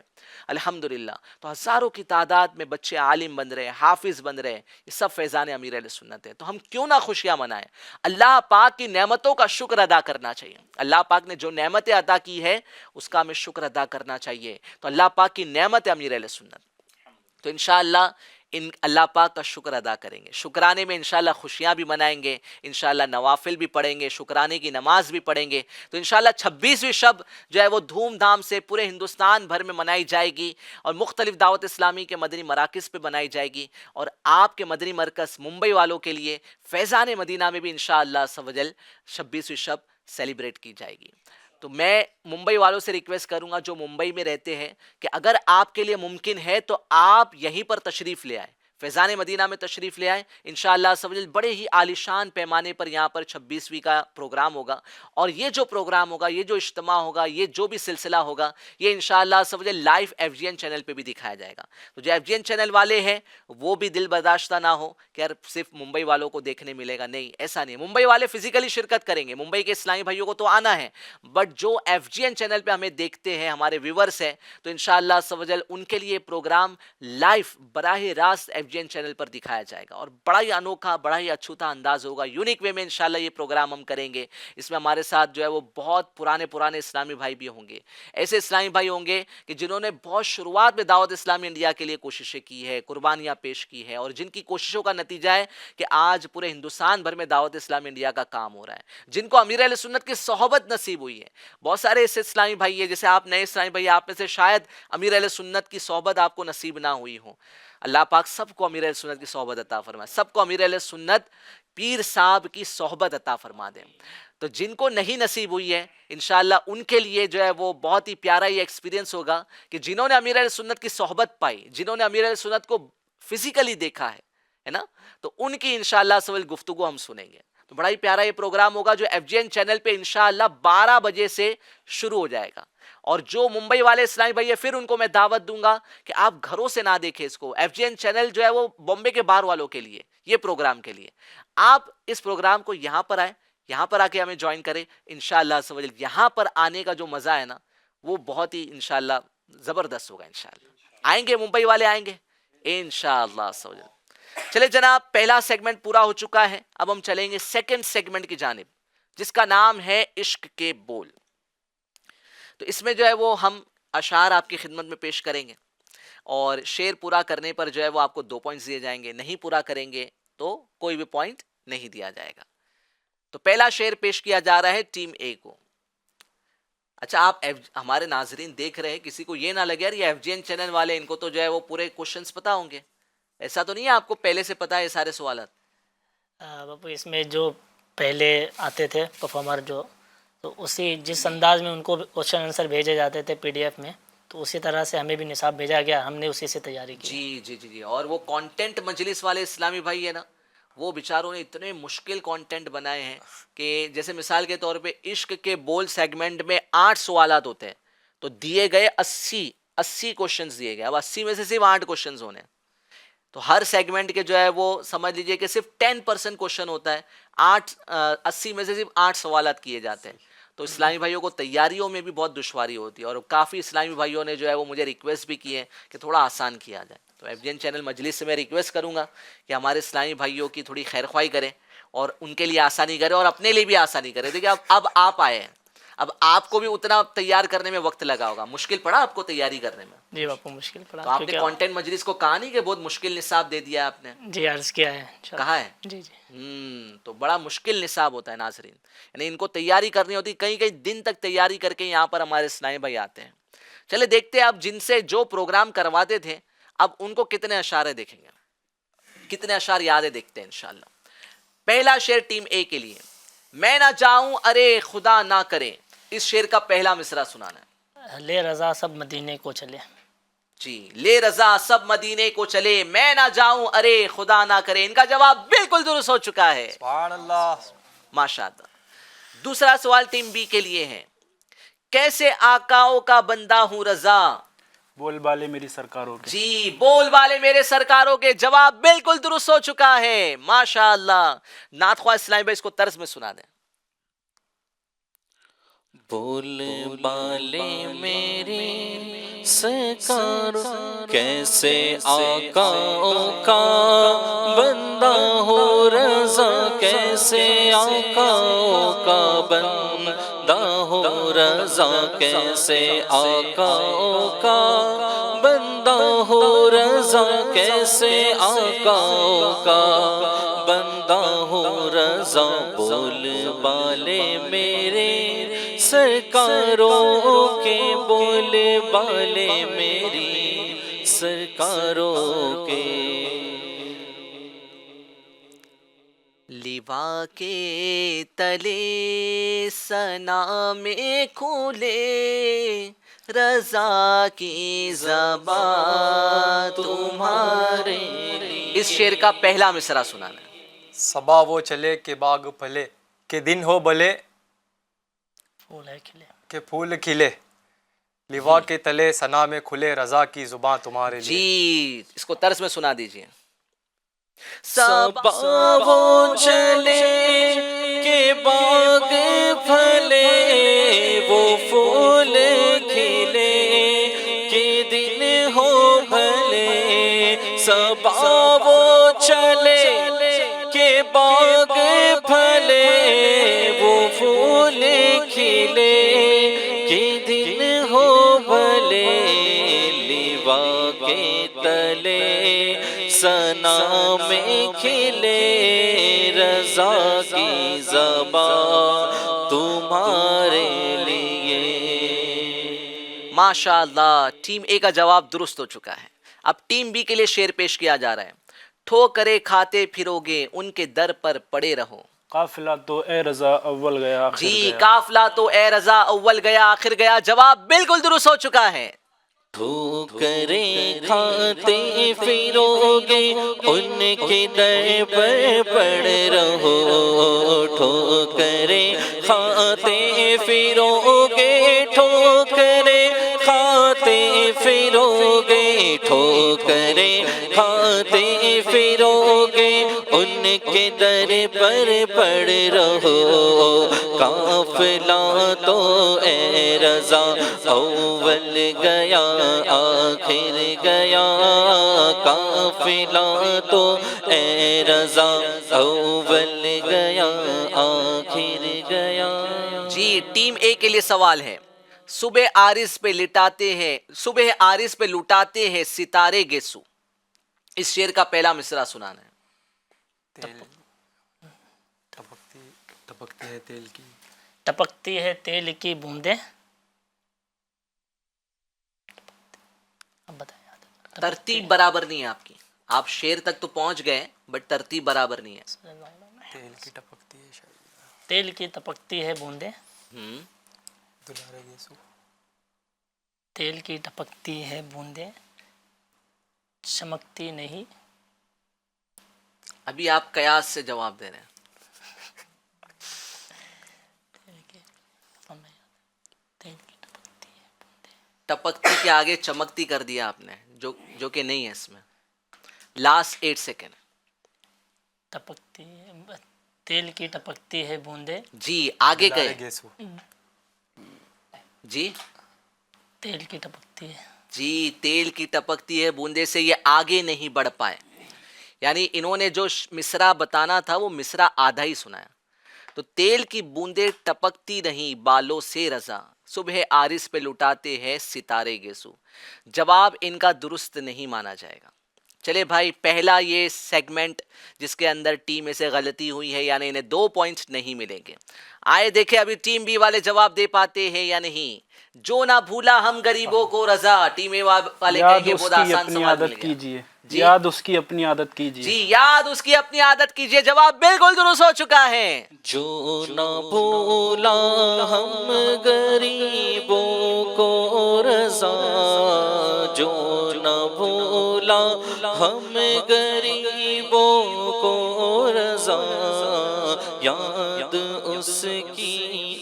الحمدللہ. تو ہزاروں کی تعداد میں بچے عالم بن رہے ہیں, حافظ بن رہے ہیں, یہ سب فیضان امیر اہل سنت ہے. تو ہم کیوں نہ خوشیاں منائیں, اللہ پاک کی نعمتوں کا شکر ادا کرنا چاہیے. اللہ پاک نے جو نعمتیں عطا کی ہے اس کا ہمیں شکر ادا کرنا چاہیے. تو اللہ پاک کی نعمت ہے امیر اہل سنت. تو انشاءاللہ اللہ پاک کا شکر ادا کریں گے, شکرانے میں انشاءاللہ خوشیاں بھی منائیں گے, انشاءاللہ نوافل بھی پڑھیں گے, شکرانے کی نماز بھی پڑھیں گے. تو انشاءاللہ 26ویں شب جو ہے وہ دھوم دھام سے پورے ہندوستان بھر میں منائی جائے گی, اور مختلف دعوت اسلامی کے مدنی مراکز پہ بنائی جائے گی, اور آپ کے مدنی مرکز ممبئی والوں کے لیے فیضان مدینہ میں بھی انشاءاللہ عز و جل 26ویں شب سیلیبریٹ کی جائے گی. تو میں ممبئی والوں سے ریکویسٹ کروں گا جو ممبئی میں رہتے ہیں کہ اگر آپ کے لیے ممکن ہے تو آپ یہیں پر تشریف لے آئیں, فیضان مدینہ میں تشریف لے آئیں. انشاءاللہ عز و جل بڑے ہی عالیشان پیمانے پر یہاں پر 26ویں کا پروگرام ہوگا, اور یہ جو پروگرام ہوگا, یہ جو اجتماع ہوگا, یہ جو بھی سلسلہ ہوگا, یہ انشاءاللہ عز و جل لائیو FGN چینل پہ بھی دکھایا جائے گا. تو جو FGN چینل والے ہیں وہ بھی دل برداشتہ نہ ہو کہ یار صرف ممبئی والوں کو دیکھنے ملے گا, نہیں ایسا نہیں. ممبئی والے فزیکلی شرکت کریں گے, ممبئی کے اسلامی بھائیوں کو تو آنا ہے, بٹ جو FGN چینل پہ ہمیں دیکھتے ہیں, ہمارے ویورز ہیں, تو انشاءاللہ عز و جل ان کے لیے پروگرام لائیو براہ راست FGN چینل پر دکھایا جائے گا, اور بڑا ہی انوکھا, بڑا ہی اچھوتا انداز ہوگا, یونیک وے میں انشاءاللہ یہ پروگرام ہم کریں گے. اس میں ہمارے ساتھ جو ہے وہ بہت پرانے اسلامی بھائی بھی ہوں گے, ایسے اسلامی بھائی ہوں گے کہ جنہوں نے بہت شروعات میں دعوت اسلامی انڈیا کے لیے کوششیں کی ہے, قربانیاں پیش کی ہے, اور جن کی کوششوں کا نتیجہ ہے کہ آج پورے ہندوستان بھر میں دعوت اسلامی انڈیا کا کام ہو رہا ہے, جن کو امیر اہل سنت کی صحبت نصیب ہوئی ہے. بہت سارے ایسے اسلامی بھائی ہیں, جیسے آپ نئے اسلامی بھائی, آپ میں سے شاید امیر اہل سنت کی صحبت آپ کو نصیب نہ ہوئی ہو. اللہ پاک سب کو امیر اہل سنت کی صحبت عطا فرمائے, سب کو امیر اہل سنت پیر صاحب کی صحبت عطا فرما دیں. تو جن کو نہیں نصیب ہوئی ہے انشاءاللہ ان کے لیے جو ہے وہ بہت ہی پیارا یہ ایکسپیرینس ہوگا کہ جنہوں نے امیر اہل سنت کی صحبت پائی, جنہوں نے امیر اہل سنت کو فزیکلی دیکھا ہے نا, تو ان کی انشاءاللہ سوال گفتگو ہم سنیں گے. تو بڑا ہی پیارا یہ پروگرام ہوگا جو FGN چینل پہ انشاءاللہ 12 بجے سے شروع ہو جائے گا. اور جو ممبئی والے اسلامی بھائی ہیں پھر ان کو میں دعوت دوں گا کہ آپ گھروں سے نہ دیکھیں اس کو. FGN چینل جو ہے وہ بامبے کے باہر والوں کے لیے, یہ پروگرام کے لیے. آپ اس پروگرام کو یہاں پر آئیں, یہاں پر آ کے ہمیں جوائن کریں انشاءاللہ عز و جل. یہاں پر آنے کا جو مزہ ہے نا وہ بہت ہی انشاءاللہ زبردست ہوگا. انشاءاللہ آئیں گے, ممبئی والے آئیں گے انشاءاللہ عز و جل. چلے جناب, پہلا سیگمنٹ پورا ہو چکا ہے, اب ہم چلیں گے سیکنڈ سیگمنٹ کی جانب جس کا نام ہے عشق کے بول. تو اس میں جو ہے وہ ہم اشعار آپ کی خدمت میں پیش کریں گے, اور شعر پورا کرنے پر جو ہے وہ آپ کو 2 پوائنٹس دیے جائیں گے, نہیں پورا کریں گے تو کوئی بھی پوائنٹ نہیں دیا جائے گا. تو پہلا شعر پیش کیا جا رہا ہے ٹیم اے کو. اچھا, آپ ہمارے ناظرین دیکھ رہے ہیں, کسی کو یہ نہ لگے یار یہ FGN چینل والے ان کو تو جو ہے وہ پورے کوشچنس پتا ہوں گے, ایسا تو نہیں ہے, آپ کو پہلے سے پتا ہے یہ سارے سوالات؟ باپو اس میں جو پہلے آتے تھے پرفارمر جو, تو اسی جس انداز میں ان کو کوشچن آنسر بھیجے جاتے تھے PDF میں, تو اسی طرح سے ہمیں بھی نصاب بھیجا گیا, ہم نے اسی سے تیاری کی. جی. اور وہ کانٹینٹ مجلس والے اسلامی بھائی ہیں نا, وہ بیچاروں نے اتنے مشکل کانٹینٹ بنائے ہیں کہ جیسے مثال کے طور پہ عشق کے بول سیگمنٹ میں 8 سوالات ہوتے ہیں, تو دیے گئے 80 کوشچنز دیے گئے. اب 80 میں سے صرف 8 کوشچنز ہونے, تو ہر سیگمنٹ کے جو ہے وہ سمجھ لیجئے کہ صرف 10% کوشچن ہوتا ہے, 80 میں سے صرف 8 سوالات کیے جاتے ہیں. تو اسلامی بھائیوں کو تیاریوں میں بھی بہت دشواری ہوتی ہے, اور کافی اسلامی بھائیوں نے جو ہے وہ مجھے ریکویسٹ بھی کی ہے کہ تھوڑا آسان کیا جائے. تو FGN چینل مجلس سے میں ریکویسٹ کروں گا کہ ہمارے اسلامی بھائیوں کی تھوڑی خیرخواہی کریں, اور ان کے لیے آسانی کریں, اور اپنے لیے بھی آسانی کریں. دیکھیں اب آپ آئے ہیں, اب آپ کو بھی اتنا تیار کرنے میں وقت لگا ہوگا, مشکل پڑا آپ کو تیاری کرنے میں؟ جی باپو مشکل پڑا. تو آپ نے کانٹینٹ مجلس کو کہا نہیں کہ بہت مشکل نصاب دے دیا آپ نے؟ جی عرض کیا ہے, کہا ہے. جی. تو بڑا مشکل نصاب ہوتا ہے ناظرین, یعنی ان کو تیاری کرنی ہوتی, کئی دن تک تیاری کر کے یہاں پر ہمارے اسلامی بھائی آتے ہیں. چلے دیکھتے ہیں اب جن سے جو پروگرام کرواتے تھے اب ان کو کتنے اشعار دیکھیں گے, کتنے اشعار یاد ہے, دیکھتے ہیں انشاءاللہ. پہلا شعر ٹیم اے کے لیے, میں نہ جاؤں ارے خدا نہ کرے. اس شعر کا پہلا مصرع سنانا ہے. لے رضا سب مدینے کو چلے. جی لے رضا سب مدینے کو چلے، میں نہ جاؤں ارے خدا نہ کرے، ان کا جواب بالکل درست ہو چکا ہے. سبحان اللہ. ماشاء اللہ. دوسرا سوال ٹیم بی کے لیے ہے. کیسے آقاؤں کا بندہ ہوں رضا. بول بالے میری سرکاروں کے. جی بول والے میرے سرکاروں کے، جواب بالکل درست ہو چکا ہے. ماشاء اللہ. نعت خواہ اسلامی بھائی اس کو طرز میں سنا دیں. بول بالے میرے سرکاروں کیسے آقاؤں کا بندہ ہو رضا، کیسے آقاؤں کا بندہ ہو رضا، کیسے آقاؤں کا بندہ ہو رضا، کیسے آقاؤں کا بندہ ہو رضا. بول بالے میرے سرکاروں کے، بول بالے میری سرکاروں کے. لیوا کے تلے سنا میں کھولے، رضا کی زبان تمہارے لیے. اس شعر کا پہلا مصرع سنانا ہے. صبا وہ چلے کہ باغ پھلے، کہ دن ہو بھلے پھول ہے کھلے. کہ پھول کھلے، لیوا کے تلے سنا میں کھلے، رضا کی زباں تمہارے لیے. جی اس کو طرز میں سنا دیجئے. صبا وہ چلے کہ باغ پھلے، وہ پھول کھلے کہ دن ہو بھلے. صبا وہ چلے کہ باغ پھلے، وہ پھول کھلے کہ دن ہو بھلے. لیوا کے تلے سنا میں کھلے، رضا کی زبان تمہارے لیے. ماشاء اللہ. ٹیم اے کا جواب درست ہو چکا ہے. اب ٹیم بی کے لیے شعر پیش کیا جا رہا ہے. ٹھوکرے کھاتے پھرو گے، ان کے در پر پڑے رہو. قافلہ تو اے رضا اول گیا آخر جی گیا. قافلہ تو اے رضا اول گیا آخر گیا، جواب بالکل درست ہو چکا ہے. ٹھوکریں کھاتے پھرو گے، ان کے در پر پڑ رہو. ٹھوکریں کھاتے پھرو گے، ٹھوکریں کھاتے پھرو گے، ٹھوکریں کھاتے پھرو گے، ان کے در پر پڑ رہو. قافلہ تو اے رضا اول گیا آخر گیا، قافلہ تو اے رضا اول گیا آخر گیا. جی ٹیم اے کے لیے سوال ہے. صبح عارض پہ لٹاتے ہیں، صبح عارض پہ لٹاتے ہیں ستارے گیسو. اس شعر کا پہلا مصرع سنانا ہے. ٹپکتی ہے تیل کی، ٹپکتی ہے تیل کی بوندیں. اب بتائیں. ترتیب برابر نہیں ہے آپ کی. آپ شعر تک تو پہنچ گئے بٹ ترتیب برابر نہیں ہے. تیل کی ٹپکتی ہے شاید، تیل کی ٹپکتی ہے بوندیں، دلارے گیسو. تیل کی ٹپکتی ہے بوندیں، چمکتی نہیں. ابھی آپ قیاس سے جواب دے رہے ہیں. تیل کی ٹپکتی ہے بوندیں. ٹپکتی کے آگے چمکتی کر دیا آپ نے، جو کہ نہیں ہے اس میں. Last 8 second. ٹپکتی ہے، تیل کی ٹپکتی ہے بوندیں. جی آگے دلارے گئے. گیسو. جی تیل کی ٹپکتی ہے. جی تیل کی ٹپکتی ہے بوندے سے یہ آگے نہیں بڑھ پائے. یعنی انہوں نے جو مصرع بتانا تھا وہ مصرع آدھا ہی سنایا. تو تیل کی بوندیں ٹپکتی نہیں بالوں سے رضا، صبح عارض پہ لٹاتے ہیں ستارے گیسو. جواب ان کا درست نہیں مانا جائے گا. چلے بھائی پہلا یہ سیگمنٹ جس کے اندر ٹیم اے سے غلطی ہوئی ہے، یعنی انہیں 2 پوائنٹس نہیں ملیں گے. آئے دیکھیں ابھی ٹیم بی والے جواب دے پاتے ہیں یا نہیں. جو نہ بھولا ہم غریبوں کو رضا. ٹیم اے والے یاد کہیں گے اس بہت کی آسان اپنی سوال مل عادت گیا. کیجیے، جی یاد اس کی اپنی عادت کیجیے. جی یاد اس کی اپنی عادت کیجیے. جواب بالکل درست ہو چکا ہے. جو نہ بھولا ہم غریبوں کو رضا، جو نہ بھولا ہم غریبوں کو رضا، یاد اس کی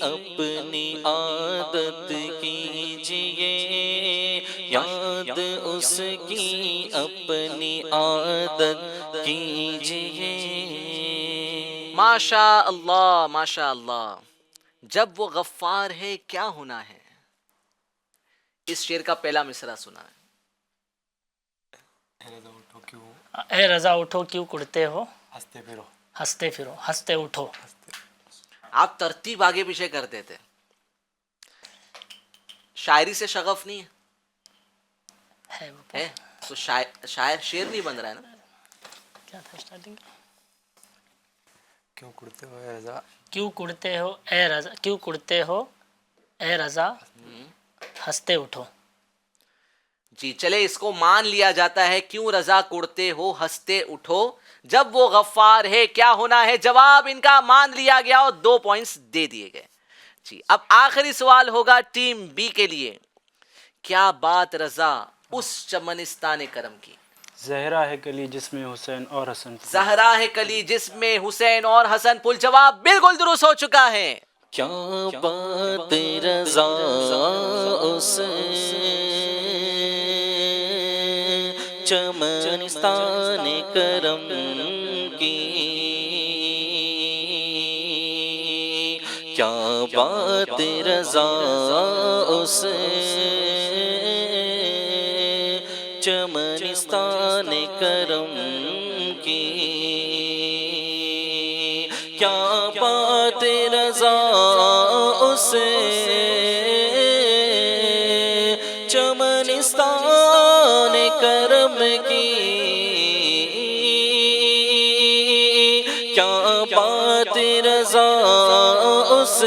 اپنی عادت کیجئے، یاد اس کی اپنی عادت کیجئے۔ ماشاء اللہ ماشاء اللہ، جب وہ غفار ہے کیا ہونا ہے، اس شعر کا پہلا مصرع سنا ہے۔ اے رضا اٹھو کیوں کڑتے ہو، ہنستے پھرو، ہنستے پھرو، ہنستے اٹھو۔ آپ ترتیب آگے پیچھے کرتے تھے، شاعری سے شغف نہیں ہے وہ ہے تو شاعر شعر نہیں بن رہا ہے نا۔ کیا تھا اسٹارٹنگ؟ کیوں کڑتے ہو اے رضا، کیوں کڑتے ہو اے رضا، کیوں کڑتے ہو اے رضا، ہنستے اٹھو۔ جی چلے، اس کو مان لیا جاتا ہے، کیوں رضا کڑتے ہو ہنستے اٹھو، جب وہ غفار ہے کیا ہونا ہے، جواب ان کا مان لیا گیا اور 2 پوائنٹس دے دیے گئے۔ جی اب آخری سوال ہوگا ٹیم بی کے لیے، کیا بات رضا اس چمنستان کرم کی، زہرا ہے کلی جس میں حسین اور حسن پھول۔ زہرا ہے کلی جس میں حسین اور حسن پھول، جواب بالکل درست ہو چکا ہے۔ کیا بات رضا اس چمنستان کرم کی، کیا بات رضا اس چمنستان کرم کی، کیا بات رضا اس چمنستان کرم کی، کیا بات رضا اس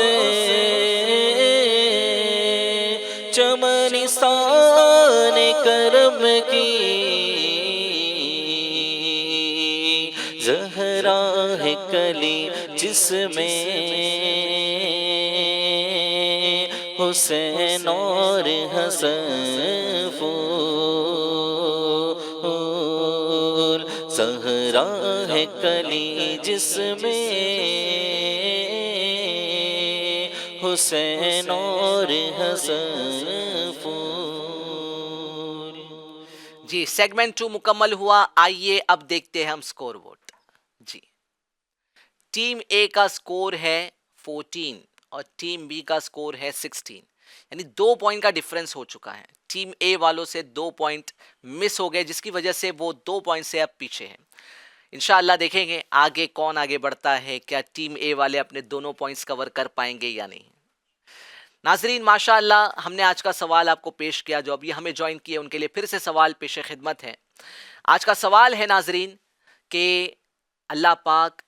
چمنستان کرم کی، زہرا ہے کلی جس میں حسین اور حسن پھول، زہرا ہے کلی جس میں حسین اور حسن پھول۔ جی سیگمنٹ 2 مکمل ہوا، آئیے اب دیکھتے ہیں ہم سکور بورڈ۔ جی ٹیم اے کا سکور ہے 14 اور ٹیم بی کا سکور ہے 16، یعنی 2 پوائنٹ کا ڈیفرنس ہو چکا ہے۔ ٹیم اے والوں سے 2 پوائنٹ مس ہو گئے، جس کی وجہ سے وہ 2 پوائنٹ سے اب پیچھے ہیں۔ انشاءاللہ دیکھیں گے آگے کون آگے بڑھتا ہے، کیا ٹیم اے والے اپنے دونوں پوائنٹس کور کر پائیں گے یا نہیں۔ ناظرین ماشاءاللہ ہم نے آج کا سوال آپ کو پیش کیا، جو ابھی ہمیں جوائن کیے ان کے لیے پھر سے سوال پیش خدمت ہے۔ آج کا سوال ہے ناظرین کہ اللہ پاک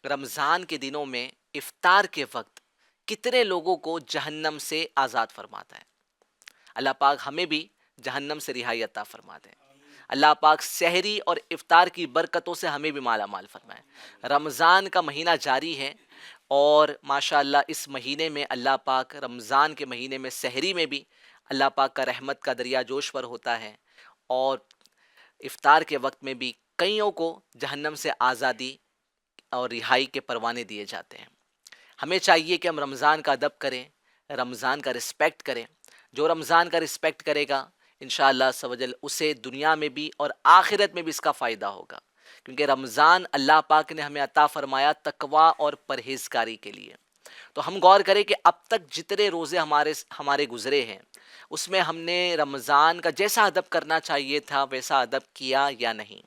رمضان کے دنوں میں افطار کے وقت کتنے لوگوں کو جہنم سے آزاد فرماتا ہے۔ اللہ پاک ہمیں بھی جہنم سے رہائی عطا فرما دے۔ اللہ پاک سحری اور افطار کی برکتوں سے ہمیں بھی مالا مال فرمائے۔ رمضان کا مہینہ جاری ہے اور ماشاءاللہ اس مہینے میں اللہ پاک رمضان کے مہینے میں سحری میں بھی اللہ پاک کا رحمت کا دریا جوش پر ہوتا ہے، اور افطار کے وقت میں بھی کئیوں کو جہنم سے آزادی اور رہائی کے پروانے دیے جاتے ہیں۔ ہمیں چاہیے کہ ہم رمضان کا ادب کریں، رمضان کا رسپیکٹ کریں۔ جو رمضان کا رسپیکٹ کرے گا انشاءاللہ عز و جل اسے دنیا میں بھی اور آخرت میں بھی اس کا فائدہ ہوگا، کیونکہ رمضان اللہ پاک نے ہمیں عطا فرمایا تقوی اور پرہیزگاری کے لیے۔ تو ہم غور کریں کہ اب تک جتنے روزے ہمارے گزرے ہیں اس میں ہم نے رمضان کا جیسا ادب کرنا چاہیے تھا ویسا ادب کیا یا نہیں۔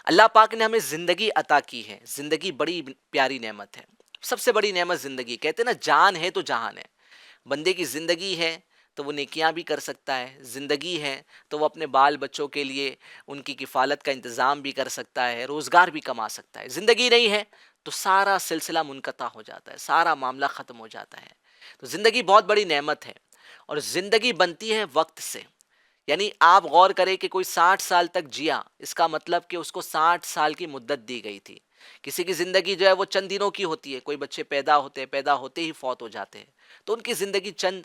اللہ پاک نے ہمیں زندگی عطا کی ہے، زندگی بڑی پیاری نعمت ہے، سب سے بڑی نعمت زندگی۔ کہتے ہیں نا جان ہے تو جہان ہے۔ بندے کی زندگی ہے تو وہ نیکیاں بھی کر سکتا ہے، زندگی ہے تو وہ اپنے بال بچوں کے لیے ان کی کفالت کا انتظام بھی کر سکتا ہے، روزگار بھی کما سکتا ہے۔ زندگی نہیں ہے تو سارا سلسلہ منقطع ہو جاتا ہے، سارا معاملہ ختم ہو جاتا ہے۔ تو زندگی بہت بڑی نعمت ہے، اور زندگی بنتی ہے وقت سے۔ یعنی آپ غور کریں کہ کوئی 60 سال تک جیا، اس کا مطلب کہ اس کو 60 سال کی مدت دی گئی تھی۔ کسی کی زندگی جو ہے وہ چند دنوں کی ہوتی ہے، کوئی بچے پیدا ہوتے ہی فوت ہو جاتے ہیں، تو ان کی زندگی چند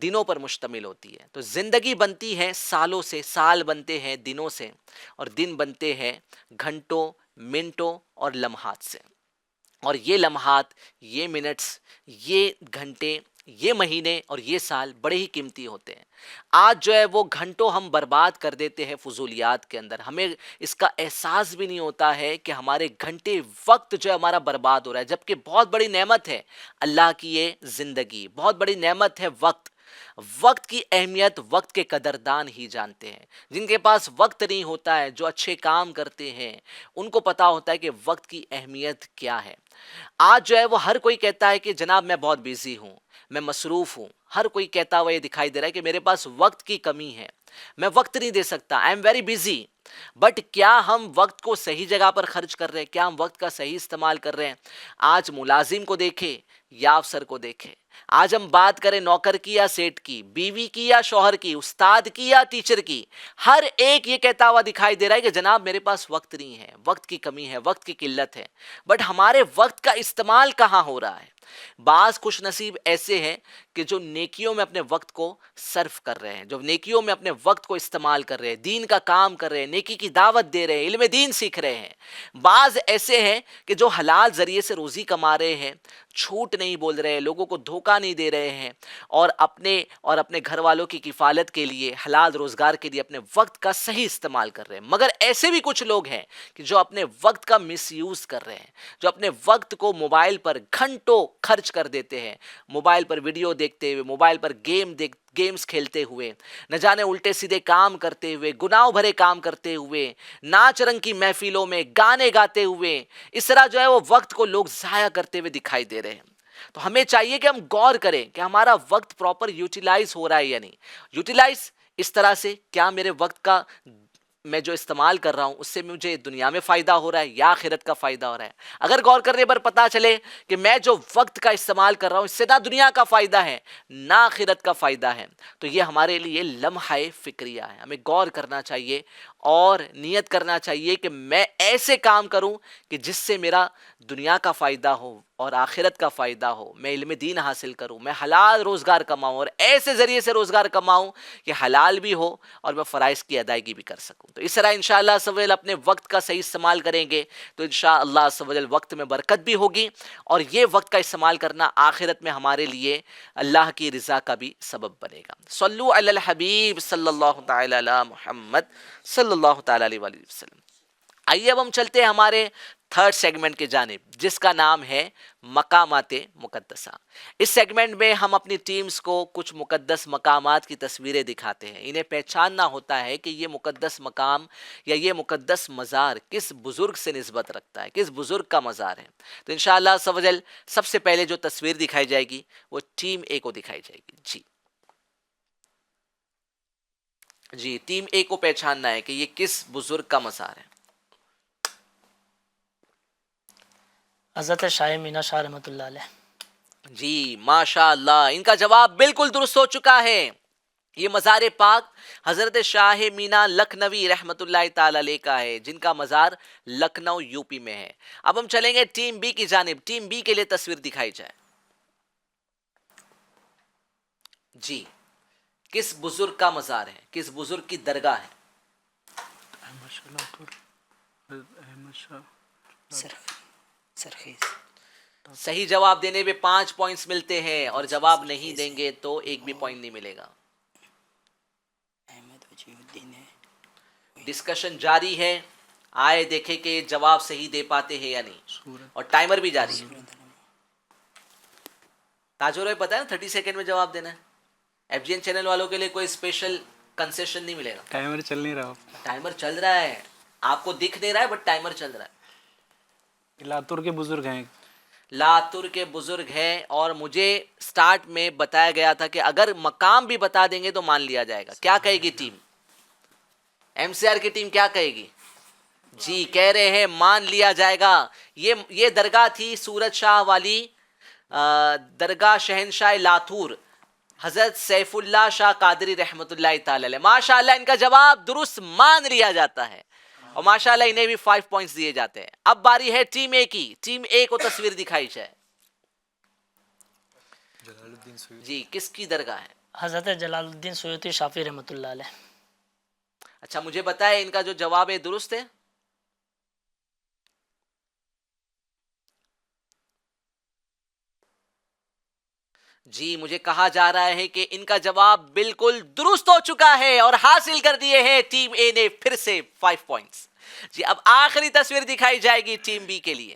دنوں پر مشتمل ہوتی ہے. تو زندگی بنتی ہے سالوں سے، سال بنتے ہیں دنوں سے، اور دن بنتے ہیں گھنٹوں، منٹوں اور لمحات سے. اور یہ لمحات، یہ منٹس، یہ گھنٹے، یہ مہینے اور یہ سال بڑے ہی قیمتی ہوتے ہیں. آج جو ہے وہ گھنٹوں ہم برباد کر دیتے ہیں فضولیات کے اندر، ہمیں اس کا احساس بھی نہیں ہوتا ہے کہ ہمارے گھنٹے وقت جو ہے ہمارا برباد ہو رہا ہے، جبکہ بہت بڑی نعمت ہے اللہ کی یہ زندگی، بہت بڑی نعمت ہے وقت. وقت کی اہمیت وقت کے قدردان ہی جانتے ہیں. جن کے پاس وقت نہیں ہوتا ہے، جو اچھے کام کرتے ہیں، ان کو پتا ہوتا ہے کہ وقت کی اہمیت کیا ہے. آج جو ہے وہ ہر کوئی کہتا ہے کہ جناب میں بہت بیزی ہوں، میں مصروف ہوں. ہر کوئی کہتا ہوا یہ دکھائی دے رہا ہے کہ میرے پاس وقت کی کمی ہے، میں وقت نہیں دے سکتا، I am very busy. But کیا ہم وقت کو صحیح جگہ پر خرچ کر رہے ہیں؟ کیا ہم وقت کا صحیح استعمال کر رہے ہیں؟ آج ملازم کو دیکھیں یا افسر کو دیکھیں، آج ہم بات کریں نوکر کی یا سیٹ کی، بیوی کی یا شوہر کی، استاد کی یا ٹیچر کی، ہر ایک یہ کہتا ہوا دکھائی دے رہا ہے کہ جناب میرے پاس وقت نہیں ہے، وقت کی کمی ہے، وقت کی قلت ہے. بٹ ہمارے وقت کا استعمال کہاں ہو رہا ہے؟ بعض خوش نصیب ایسے ہیں کہ جو نیکیوں میں اپنے وقت کو صرف کر رہے ہیں، جو نیکیوں میں اپنے وقت کو استعمال کر رہے ہیں، دین کا کام کر رہے ہیں، نیکی کی دعوت دے رہے ہیں، علم دین سیکھ رہے ہیں. بعض ایسے ہیں کہ جو حلال ذریعے سے روزی کما رہے ہیں، جھوٹ نہیں بول رہے، لوگوں کو دھوکہ نہیں دے رہے ہیں، اور اپنے گھر والوں کی کفالت کے لیے، حلال روزگار کے لیے اپنے وقت کا صحیح استعمال کر رہے ہیں. مگر ایسے بھی کچھ لوگ ہیں کہ جو اپنے وقت کا مس یوز کر رہے ہیں، جو اپنے وقت کو موبائل پر گھنٹوں خرچ کر دیتے ہیں، موبائل پر ویڈیو دیکھتے ہوئے، موبائل پر گیمز کھیلتے ہوئے، نہ جانے الٹے سیدھے کام کرتے ہوئے، گناہ بھرے کام کرتے ہوئے، ناچ رنگ کی محفلوں میں گانے گاتے ہوئے. اس طرح جو ہے وہ وقت کو لوگ ضائع کرتے ہوئے دکھائی دے رہے ہیں. تو ہمیں چاہیے کہ ہم غور کریں کہ ہمارا وقت پراپر یوٹیلائز ہو رہا ہے یا نہیں. یوٹیلائز اس طرح سے، کیا میرے وقت کا میں جو استعمال کر رہا ہوں اس سے مجھے دنیا میں فائدہ ہو رہا ہے یا آخرت کا فائدہ ہو رہا ہے؟ اگر غور کرنے پر پتہ چلے کہ میں جو وقت کا استعمال کر رہا ہوں اس سے نہ دنیا کا فائدہ ہے نہ آخرت کا فائدہ ہے، تو یہ ہمارے لیے لمحہ فکریہ ہے. ہمیں غور کرنا چاہیے اور نیت کرنا چاہیے کہ میں ایسے کام کروں کہ جس سے میرا دنیا کا فائدہ ہو اور آخرت کا فائدہ ہو. میں علم دین حاصل کروں، میں حلال روزگار کماؤں، اور ایسے ذریعے سے روزگار کماؤں کہ حلال بھی ہو اور میں فرائض کی ادائیگی بھی کر سکوں. تو اس طرح انشاءاللہ سوال اپنے وقت کا صحیح استعمال کریں گے تو انشاءاللہ سوال وقت میں برکت بھی ہوگی، اور یہ وقت کا استعمال کرنا آخرت میں ہمارے لیے اللہ کی رضا کا بھی سبب بنے گا. صلو علی الحبیب صلی اللہ تعالی علی محمد صلی اللہ تعالی علیہ وآلہ وسلم. آئیے اب ہم چلتے ہیں ہمارے تھرڈ سیگمنٹ کی جانب، جس کا نام ہے مقامات مقدسہ. اس سیگمنٹ میں ہم اپنی ٹیمز کو کچھ مقدس مقامات کی تصویریں دکھاتے ہیں. انہیں پہچاننا ہوتا ہے کہ یہ مقدس مقام یا یہ مقدس مزار کس بزرگ سے نسبت رکھتا ہے، کس بزرگ کا مزار ہے. تو انشاءاللہ عز و جل سب سے پہلے جو تصویر دکھائی جائے گی وہ ٹیم اے کو دکھائی جائے گی. جی ٹیم اے کو پہچاننا ہے کہ یہ کس بزرگ کا مزار ہے. حضرت شاہ مینا شاہ رحمۃ اللہ علیہ. جی ماشاء اللہ، ان کا جواب بالکل درست ہو چکا ہے. یہ مزار پاک حضرت شاہ مینا لکھنوی رحمت اللہ تعالی علیہ کا ہے، جن کا مزار لکھنؤ یو پی میں ہے. اب ہم چلیں گے ٹیم بی کی جانب. ٹیم بی کے لیے تصویر دکھائی جائے. جی کس بزرگ کا مزار ہے، کس بزرگ کی درگاہ ہے؟ سرخیز. صحیح جواب دینے پہ 5 پوائنٹس ملتے ہیں، اور جواب نہیں دیں گے تو ایک بھی پوائنٹ نہیں ملے گا. احمد وجیہ الدین ہے. ڈسکشن جاری ہے، آئے دیکھیں کہ جواب صحیح دے پاتے ہیں یا نہیں، اور ٹائمر بھی جاری ہے. تاجور بھائی پتہ ہے نا 30 سیکنڈ میں جواب دینا ہے. ایف جی این چینل والوں کے لیے کوئی اسپیشل کنسیشن نہیں ملے گا. ٹائمر چل نہیں رہا. ٹائمر چل رہا ہے، آپ کو دکھ نہیں رہا ہے بٹ ٹائمر چل رہا ہے. لاتور کے بزرگ ہیں. لاتور کے بزرگ ہیں، اور مجھے سٹارٹ میں بتایا گیا تھا کہ اگر مقام بھی بتا دیں گے تو مان لیا جائے گا. کیا کہے گی ٹیم ایم سی آر کی ٹیم؟ کیا کہے گی؟ جی کہہ رہے ہیں مان لیا جائے گا. یہ درگاہ تھی سورت شاہ والی درگاہ شہنشاہ لاتور حضرت سیف اللہ شاہ قادری رحمت اللہ تعالی علیہ. ماشاءاللہ ان کا جواب درست مان لیا جاتا ہے، اور ماشاءاللہ انہیں بھی 5 پوائنٹس دیے جاتے ہیں. اب باری ہے ٹیم اے کی. ٹیم اے کو تصویر دکھائی جائے. جی کس کی درگاہ ہے؟ حضرت جلال الدین سیوطی شافعی رحمۃ اللہ علیہ. اچھا مجھے بتائیں ان کا جو جواب ہے درست ہے؟ جی مجھے کہا جا رہا ہے کہ ان کا جواب بالکل درست ہو چکا ہے اور حاصل کر دیے ہیں ٹیم اے نے پھر سے 5 پوائنٹس. جی اب آخری تصویر دکھائی جائے گی ٹیم بی کے لیے.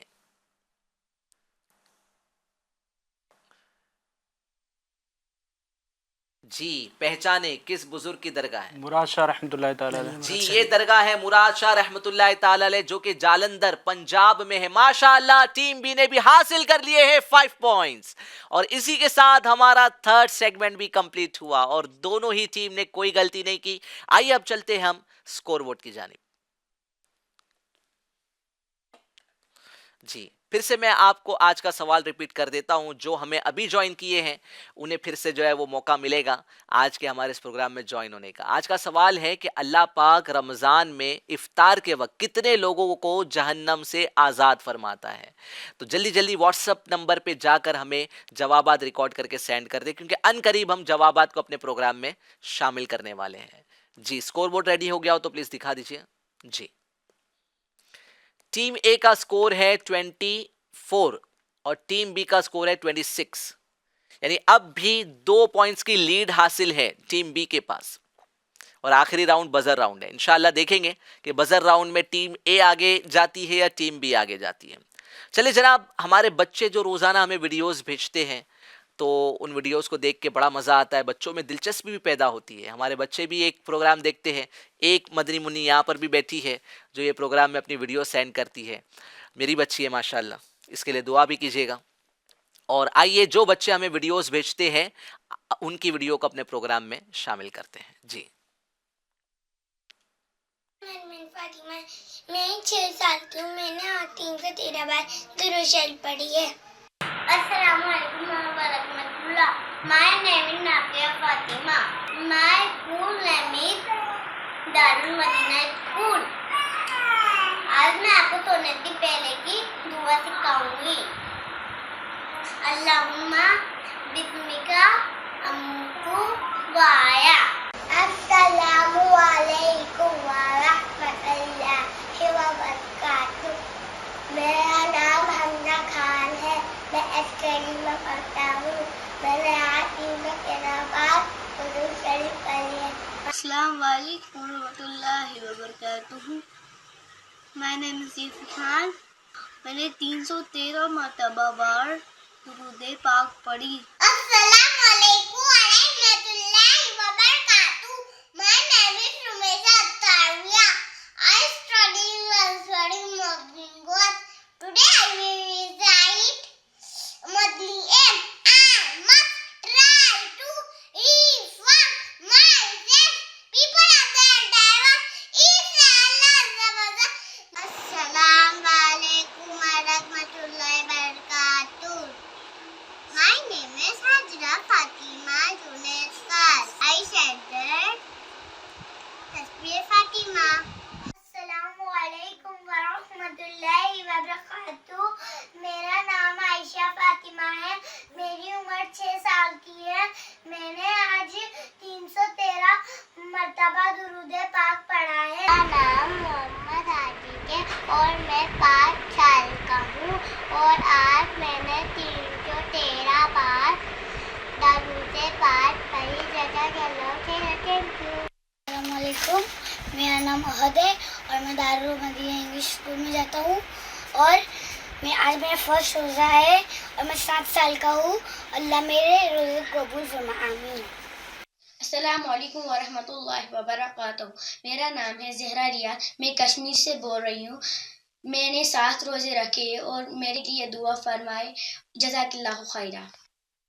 جی پہچانے کس بزرگ کی درگاہ ہے؟ مراد شاہ رحمۃ اللہ تعالی علیہ. جی یہ درگاہ ہے مراد شاہ رحمت اللہ تعالی علیہ جو کہ جالندھر پنجاب میں ہے. ماشاءاللہ ٹیم بی نے بھی حاصل کر لیے ہیں 5 پوائنٹس اور اسی کے ساتھ ہمارا تھرڈ سیگمنٹ بھی کمپلیٹ ہوا اور دونوں ہی ٹیم نے کوئی غلطی نہیں کی. آئیے اب چلتے ہیں ہم سکور بورڈ کی جانب. جی پھر سے میں آپ کو آج کا سوال ریپیٹ کر دیتا ہوں. جو ہمیں ابھی جوائن کیے ہیں انہیں پھر سے جو ہے وہ موقع ملے گا آج کے ہمارے اس پروگرام میں جوائن ہونے کا. آج کا سوال ہے کہ اللہ پاک رمضان میں افطار کے وقت کتنے لوگوں کو جہنم سے آزاد فرماتا ہے؟ تو جلدی جلدی واٹس اپ نمبر پہ جا کر ہمیں جوابات ریکارڈ کر کے سینڈ کر دیں کیونکہ ان قریب ہم جوابات کو اپنے پروگرام میں شامل کرنے والے ہیں. جی سکور بورڈ ریڈی ہو گیا ہو تو پلیز دکھا دیجیے. جی ٹیم اے کا سکور ہے 24 اور ٹیم بی کا سکور ہے 26. یعنی اب بھی 2 پوائنٹس کی لیڈ حاصل ہے ٹیم بی کے پاس اور آخری راؤنڈ بزر راؤنڈ ہے. انشاءاللہ دیکھیں گے کہ بزر راؤنڈ میں ٹیم اے آگے جاتی ہے یا ٹیم بی آگے جاتی ہے. چلے جناب ہمارے بچے جو روزانہ ہمیں ویڈیوز بھیجتے ہیں تو ان ویڈیوز کو دیکھ کے بڑا مزہ آتا ہے. بچوں میں دلچسپی بھی پیدا ہوتی ہے. ہمارے بچے بھی ایک پروگرام دیکھتے ہیں. ایک مدنی منی یہاں پر بھی بیٹھی ہے جو یہ پروگرام میں اپنی ویڈیو سینڈ کرتی ہے. میری بچی ہے ماشاءاللہ. اس کے لیے دعا بھی کیجیے گا. اور آئیے جو بچے ہمیں ویڈیوز بھیجتے ہیں ان کی ویڈیو کو اپنے پروگرام میں شامل کرتے ہیں. جی فاطمہ میں 6 سال کی ہوں. میں نے 313 بار درود شریف پڑھی ہے. السلام علیکم ورحمۃ اللہ. My name is Nafia Fatima. My school name is Darul Madina School. آج میں آپ کو سونے سے پہلے کی دعا سکھاؤں گی. اللہم بسمکا امکو وایا. السلام علیکم ورحمۃ اللہ وبرکاتہ. میرا نام حمزہ خان ہے. میں ایسٹڈی میں پڑھتا ہوں. میں نے آج 313 بار درود شریف پڑھی ہے. السلام علیکم ورحمۃ اللہ وبرکاتہ. میں نے نصیف خان. میں نے 313 مرتبہ بار درود پاک پڑھی. السلام علیکم ورحمۃ اللہ وبرکاتہ. My name is Rumeisa Attaria. I study in Nursery Muslim God. Today I will recite Madli M. I must try to reform myself. People of the entire world, Inshallah. Assalamu alaikum warahmatullahi wabarakatuh. My name is Hajra Fatima Junaid Khan. I chanted Tasbih Fatima. Assalamu alaikum warahmatullahi wabarakatuh. میرا نام عائشہ فاطمہ ہے. میری عمر 6 سال کی ہے. میں نے آج 313 مرتبہ درود پاک پڑھا ہے. میرا نام محمد عاطف ہے اور میں 5 سال کا ہوں اور آج میں نے 313 بار درود پاک پڑھی. جزاک اللہ خیر. السلام علیکم. میرا نام احد ہے اور میں دارالمدینہ انگلش اسکول میں جاتا ہوں اور آج میرا فرسٹ روزہ ہے اور میں 7 سال کا ہوں. اللہ میرے روزے قبول فرمائے. آمین. السلام علیکم ورحمۃ اللہ وبرکاتہ. میرا نام ہے زہرا ریا. میں کشمیر سے بول رہی ہوں. میں نے 7 روزے رکھے اور میرے لیے دعا فرمائے. جزاک اللہ خیرہ.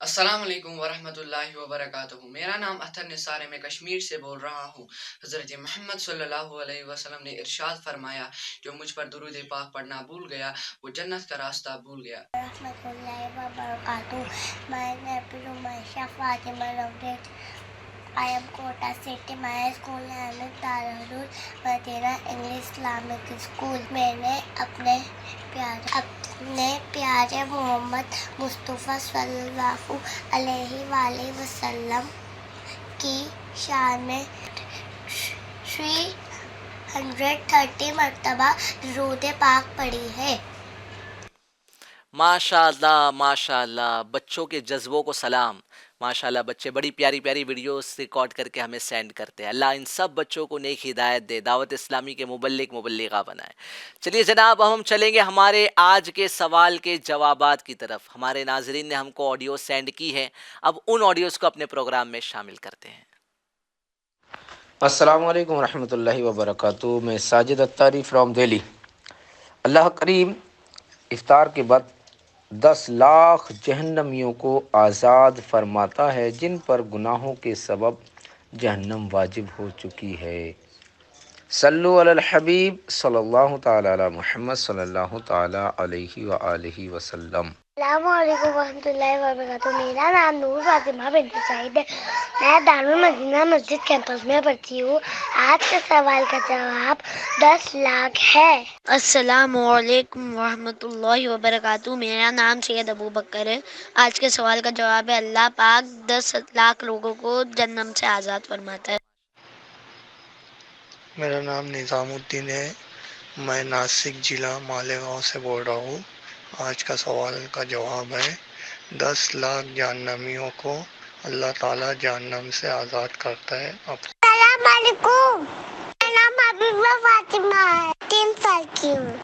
السلام علیکم ورحمۃ اللہ وبرکاتہ. میرا نام اطہر نثار ہے. میں کشمیر سے بول رہا ہوں. حضرت محمد صلی اللہ علیہ وسلم نے ارشاد فرمایا جو مجھ پر درود پاک پڑھنا بھول گیا وہ جنت کا راستہ بھول گیا. رحمۃ اللہ وبرکاتہ. My name is Rumeisa Fatima Lovett. I am Kota City. My school name is Darul Madina English Islamic School. میں نے اپنے پیارے نے پیارے محمد مصطفیٰ صلی اللہ علیہ وآلہ وسلم کی شان میں 330 مرتبہ درود پاک پڑھی ہے۔ ماشاء اللہ بچوں کے جذبوں کو سلام۔ ماشاء اللہ بچے بڑی پیاری پیاری ویڈیوز ریکارڈ کر کے ہمیں سینڈ کرتے ہیں۔ اللہ ان سب بچوں کو نیک ہدایت دے، دعوت اسلامی کے مبلغہ بنائے۔ چلیے جناب اب ہم چلیں گے ہمارے آج کے سوال کے جوابات کی طرف۔ ہمارے ناظرین نے ہم کو آڈیو سینڈ کی ہے، اب ان آڈیوز کو اپنے پروگرام میں شامل کرتے ہیں۔ السلام علیکم ورحمۃ اللہ وبرکاتہ۔ میں ساجد اتاری فرام دہلی۔ اللہ کریم افطار کے بعد 10 لاکھ جہنمیوں کو آزاد فرماتا ہے جن پر گناہوں کے سبب جہنم واجب ہو چکی ہے۔ صلو علی الحبیب صلی اللہ تعالی علی محمد صلی اللہ تعالی علیہ وآلہ وسلم۔ السلام علیکم ورحمۃ اللہ وبرکاتہ۔ میرا نام نور فاطمہ بنت سعید ہے، میں دارالمدینہ مسجد کیمپس میں پڑھتی ہوں۔ آج کے سوال کا جواب 10 لاکھ ہے۔ السلام علیکم ورحمۃ اللہ وبرکاتہ۔ میرا نام سید ابو بکر ہے۔ آج کے سوال کا جواب ہے اللہ پاک 10 لاکھ لوگوں کو جہنم سے آزاد فرماتا ہے۔ میرا نام نظام الدین ہے، میں ناسک ضلع مالیگاؤں سے بول رہا ہوں۔ آج کا سوال کا جواب ہے 10 لاکھ جہنمیوں کو اللہ تعالیٰ جہنم سے آزاد کرتا ہے۔ السلام علیکم، میرا نام حبیبہ فاطمہ ہے، 3 سال کی ہوں۔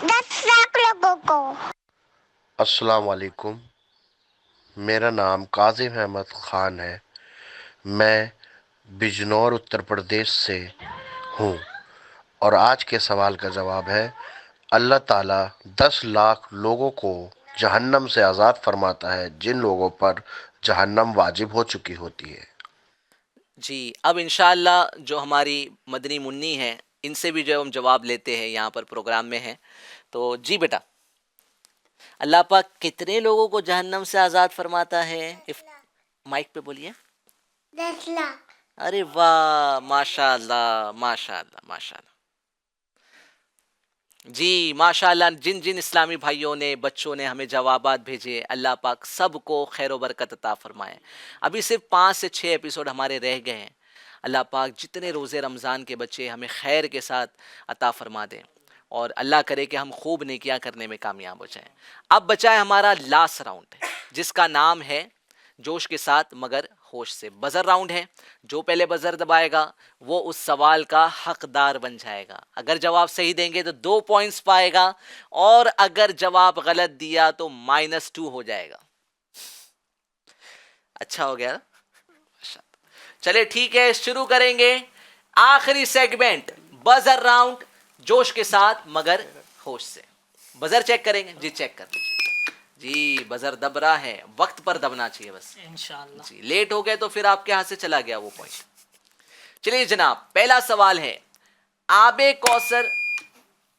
10 لاکھ لوگوں کو۔ السلام علیکم، میرا نام کاظم احمد خان ہے، میں بجنور اتر پردیش سے ہوں، اور آج کے سوال کا جواب ہے اللہ تعالیٰ 10 لاکھ لوگوں کو جہنم سے آزاد فرماتا ہے جن لوگوں پر جہنم واجب ہو چکی ہوتی ہے۔ جی اب انشاءاللہ جو ہماری مدنی منی ہیں ان سے بھی جو ہم جواب لیتے ہیں، یہاں پر پروگرام میں ہیں۔ تو جی بیٹا، اللہ پاک کتنے لوگوں کو جہنم سے آزاد فرماتا ہے؟ مائک پہ بولیے۔ 10 لاکھ۔ ارے واہ، ماشاء اللہ ماشاء اللہ ماشاء اللہ۔ جی ماشاءاللہ، جن جن اسلامی بھائیوں نے بچوں نے ہمیں جوابات بھیجے، اللہ پاک سب کو خیر و برکت عطا فرمائے۔ ابھی صرف 5 سے 6 ایپیسوڈ ہمارے رہ گئے ہیں۔ اللہ پاک جتنے روزے رمضان کے بچے ہمیں خیر کے ساتھ عطا فرما دیں، اور اللہ کرے کہ ہم خوب نیکیاں کرنے میں کامیاب ہو جائیں۔ اب بچا ہے ہمارا لاسٹ راؤنڈ، جس کا نام ہے جوش کے ساتھ مگر ہوش سے۔ بزر راؤنڈ ہے، جو پہلے بزر دبائے گا وہ اس سوال کا حقدار بن جائے گا۔ اگر جواب صحیح دیں گے تو 2 پوائنٹس پائے گا، اور اگر جواب غلط دیا تو -2 ہو جائے گا۔ اچھا ہو گیا؟ چلے ٹھیک ہے، شروع کریں گے آخری سیگمنٹ، بزر راؤنڈ، جوش کے ساتھ مگر ہوش سے۔ بزر چیک کریں گے؟ جی چیک کر لیجیے۔ جی بزر دب رہا ہے، وقت پر دبنا چاہیے بس۔ انشاءاللہ۔ جی لیٹ ہو گئے تو پھر آپ کے ہاتھ سے چلا گیا وہ پوائنٹ۔ چلیے جناب، پہلا سوال ہے آب کوثر۔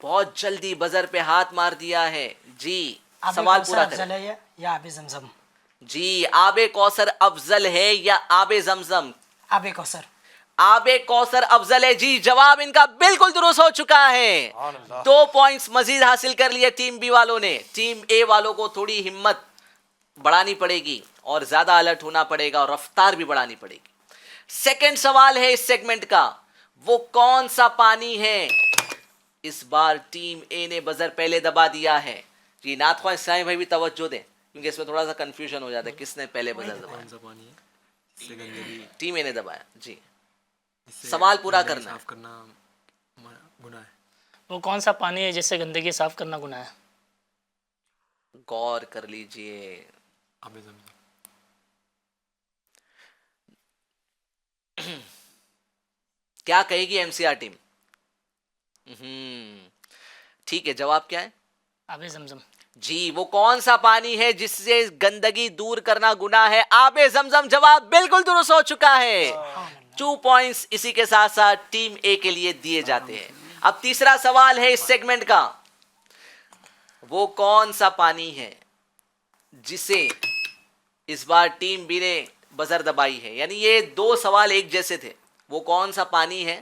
بہت جلدی بزر پہ ہاتھ مار دیا ہے جی، سوال پورا کریں۔ افضل ہے یا آب زمزم؟ جی آب کوثر افضل ہے یا آب زمزم؟ آب کوثر۔ آب کوثر افضل ہے جی، جواب ان کا بالکل درست ہو چکا ہے۔ 2 پوائنٹس مزید حاصل کر لیے ٹیم بی والوں نے۔ ٹیم اے والوں کو تھوڑی ہمت بڑھانی پڑے گی اور زیادہ الرٹ ہونا پڑے گا، اور رفتار بھی بڑھانی پڑے گی۔ سیکنڈ سوال ہے اس سیگمنٹ کا، وہ کون سا پانی ہے؟ اس بار ٹیم اے نے بزر پہلے دبا دیا ہے جی۔ نعت خواہ اسلامی بھائی بھی توجہ دیں، کیونکہ اس میں تھوڑا سا کنفیوژن ہو جاتا ہے کس نے پہلے بزر دبایا۔ ٹیم اے نے دبایا جی۔ سوال پورا کرنا ہے۔ وہ کون سا پانی ہے جس سے گندگی صاف کرنا گناہ ہے؟ غور کر لیجئے۔ کیا کہے گی ایم سی آر ٹیم؟ ٹھیک ہے، جواب کیا ہے؟ آب زمزم۔ جی وہ کون سا پانی ہے جس سے گندگی دور کرنا گناہ ہے؟ آب زمزم۔ جواب بالکل درست ہو چکا ہے۔ 2 پوائنٹس اسی کے ساتھ ساتھ ٹیم اے کے لیے دیے جاتے ہیں۔ اب تیسرا سوال ہے اس سیگمنٹ کا، وہ کون سا پانی ہے جسے اس بار ٹیم بی نے بزر دبائی ہے؟ یعنی یہ 2 سوال ایک جیسے تھے۔ وہ کون سا پانی ہے،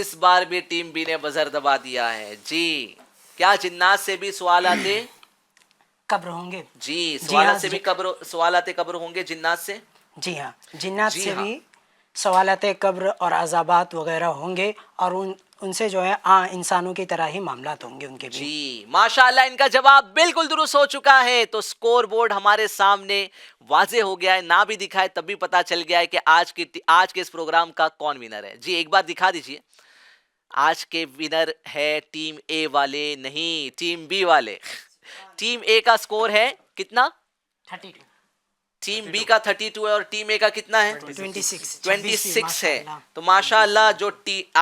اس بار بھی ٹیم بی نے بزر دبا دیا ہے. جی کیا جنات سے بھی سوال آتے؟ قبر ہوں گے. جی سوالات سے بھی سوالات قبر ہوں گے جنات سے. جی ہاں جنات سے بھی سوالات قبر اور عذابات وغیرہ ہوں گے اور ان سے جو ہے انسانوں کی طرح ہی معاملات ہوں گے ان کے بھی. جی ماشاءاللہ ان کا جواب بالکل درست ہو چکا ہے. تو سکور بورڈ ہمارے سامنے واضح ہو گیا ہے, نہ بھی دکھائے تب بھی پتا چل گیا ہے کہ آج کے اس پروگرام کا کون ونر ہے. جی ایک بار دکھا دیجئے. آج کے ونر ہے ٹیم اے والے, نہیں ٹیم بی والے. ٹیم اے کا سکور ہے کتنا؟ 32. ٹیم بی کا 32 ہے اور ٹیم اے کا کتنا ہے؟ 26 ہے. تو ماشاءاللہ جو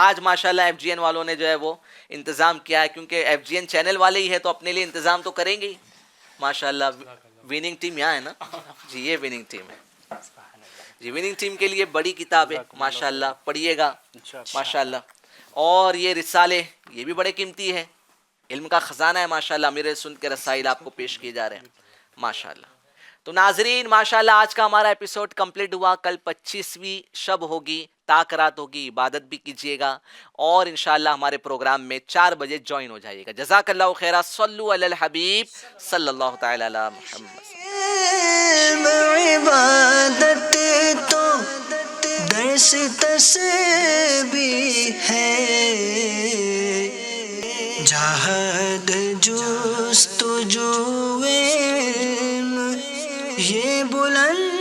آج ماشاءاللہ ایف جی این والوں نے جو ہے وہ انتظام کیا ہے, کیونکہ ایف جی این چینل والے ہی ہے تو اپنے لیے انتظام تو کریں گے ہی. ماشاءاللہ وننگ ٹیم یہاں ہے نا. جی یہ وننگ ٹیم ہے. جی وننگ ٹیم کے لیے بڑی کتاب ہے ماشاءاللہ, پڑھیے گا ماشاءاللہ. اور یہ رسالے یہ بھی بڑے قیمتی ہے, علم کا خزانہ ہے ماشاءاللہ. میرے سن کے رسائل آپ کو پیش کیے جا رہے ہیں ماشاءاللہ. تو ناظرین ماشاءاللہ آج کا ہمارا ایپیسوڈ کمپلیٹ ہوا. کل 25ویں شب ہوگی, تاکرات ہوگی, عبادت بھی کیجیے گا اور انشاءاللہ ہمارے پروگرام میں 4 بجے جوائن ہو جائیے گا. جزاک اللہ خیرہ. صلو علی الحبیب صلی اللہ تعالی علی محمد. عبادت تو درس تسبیح ہے, جہاد جستجو علم یہ بلند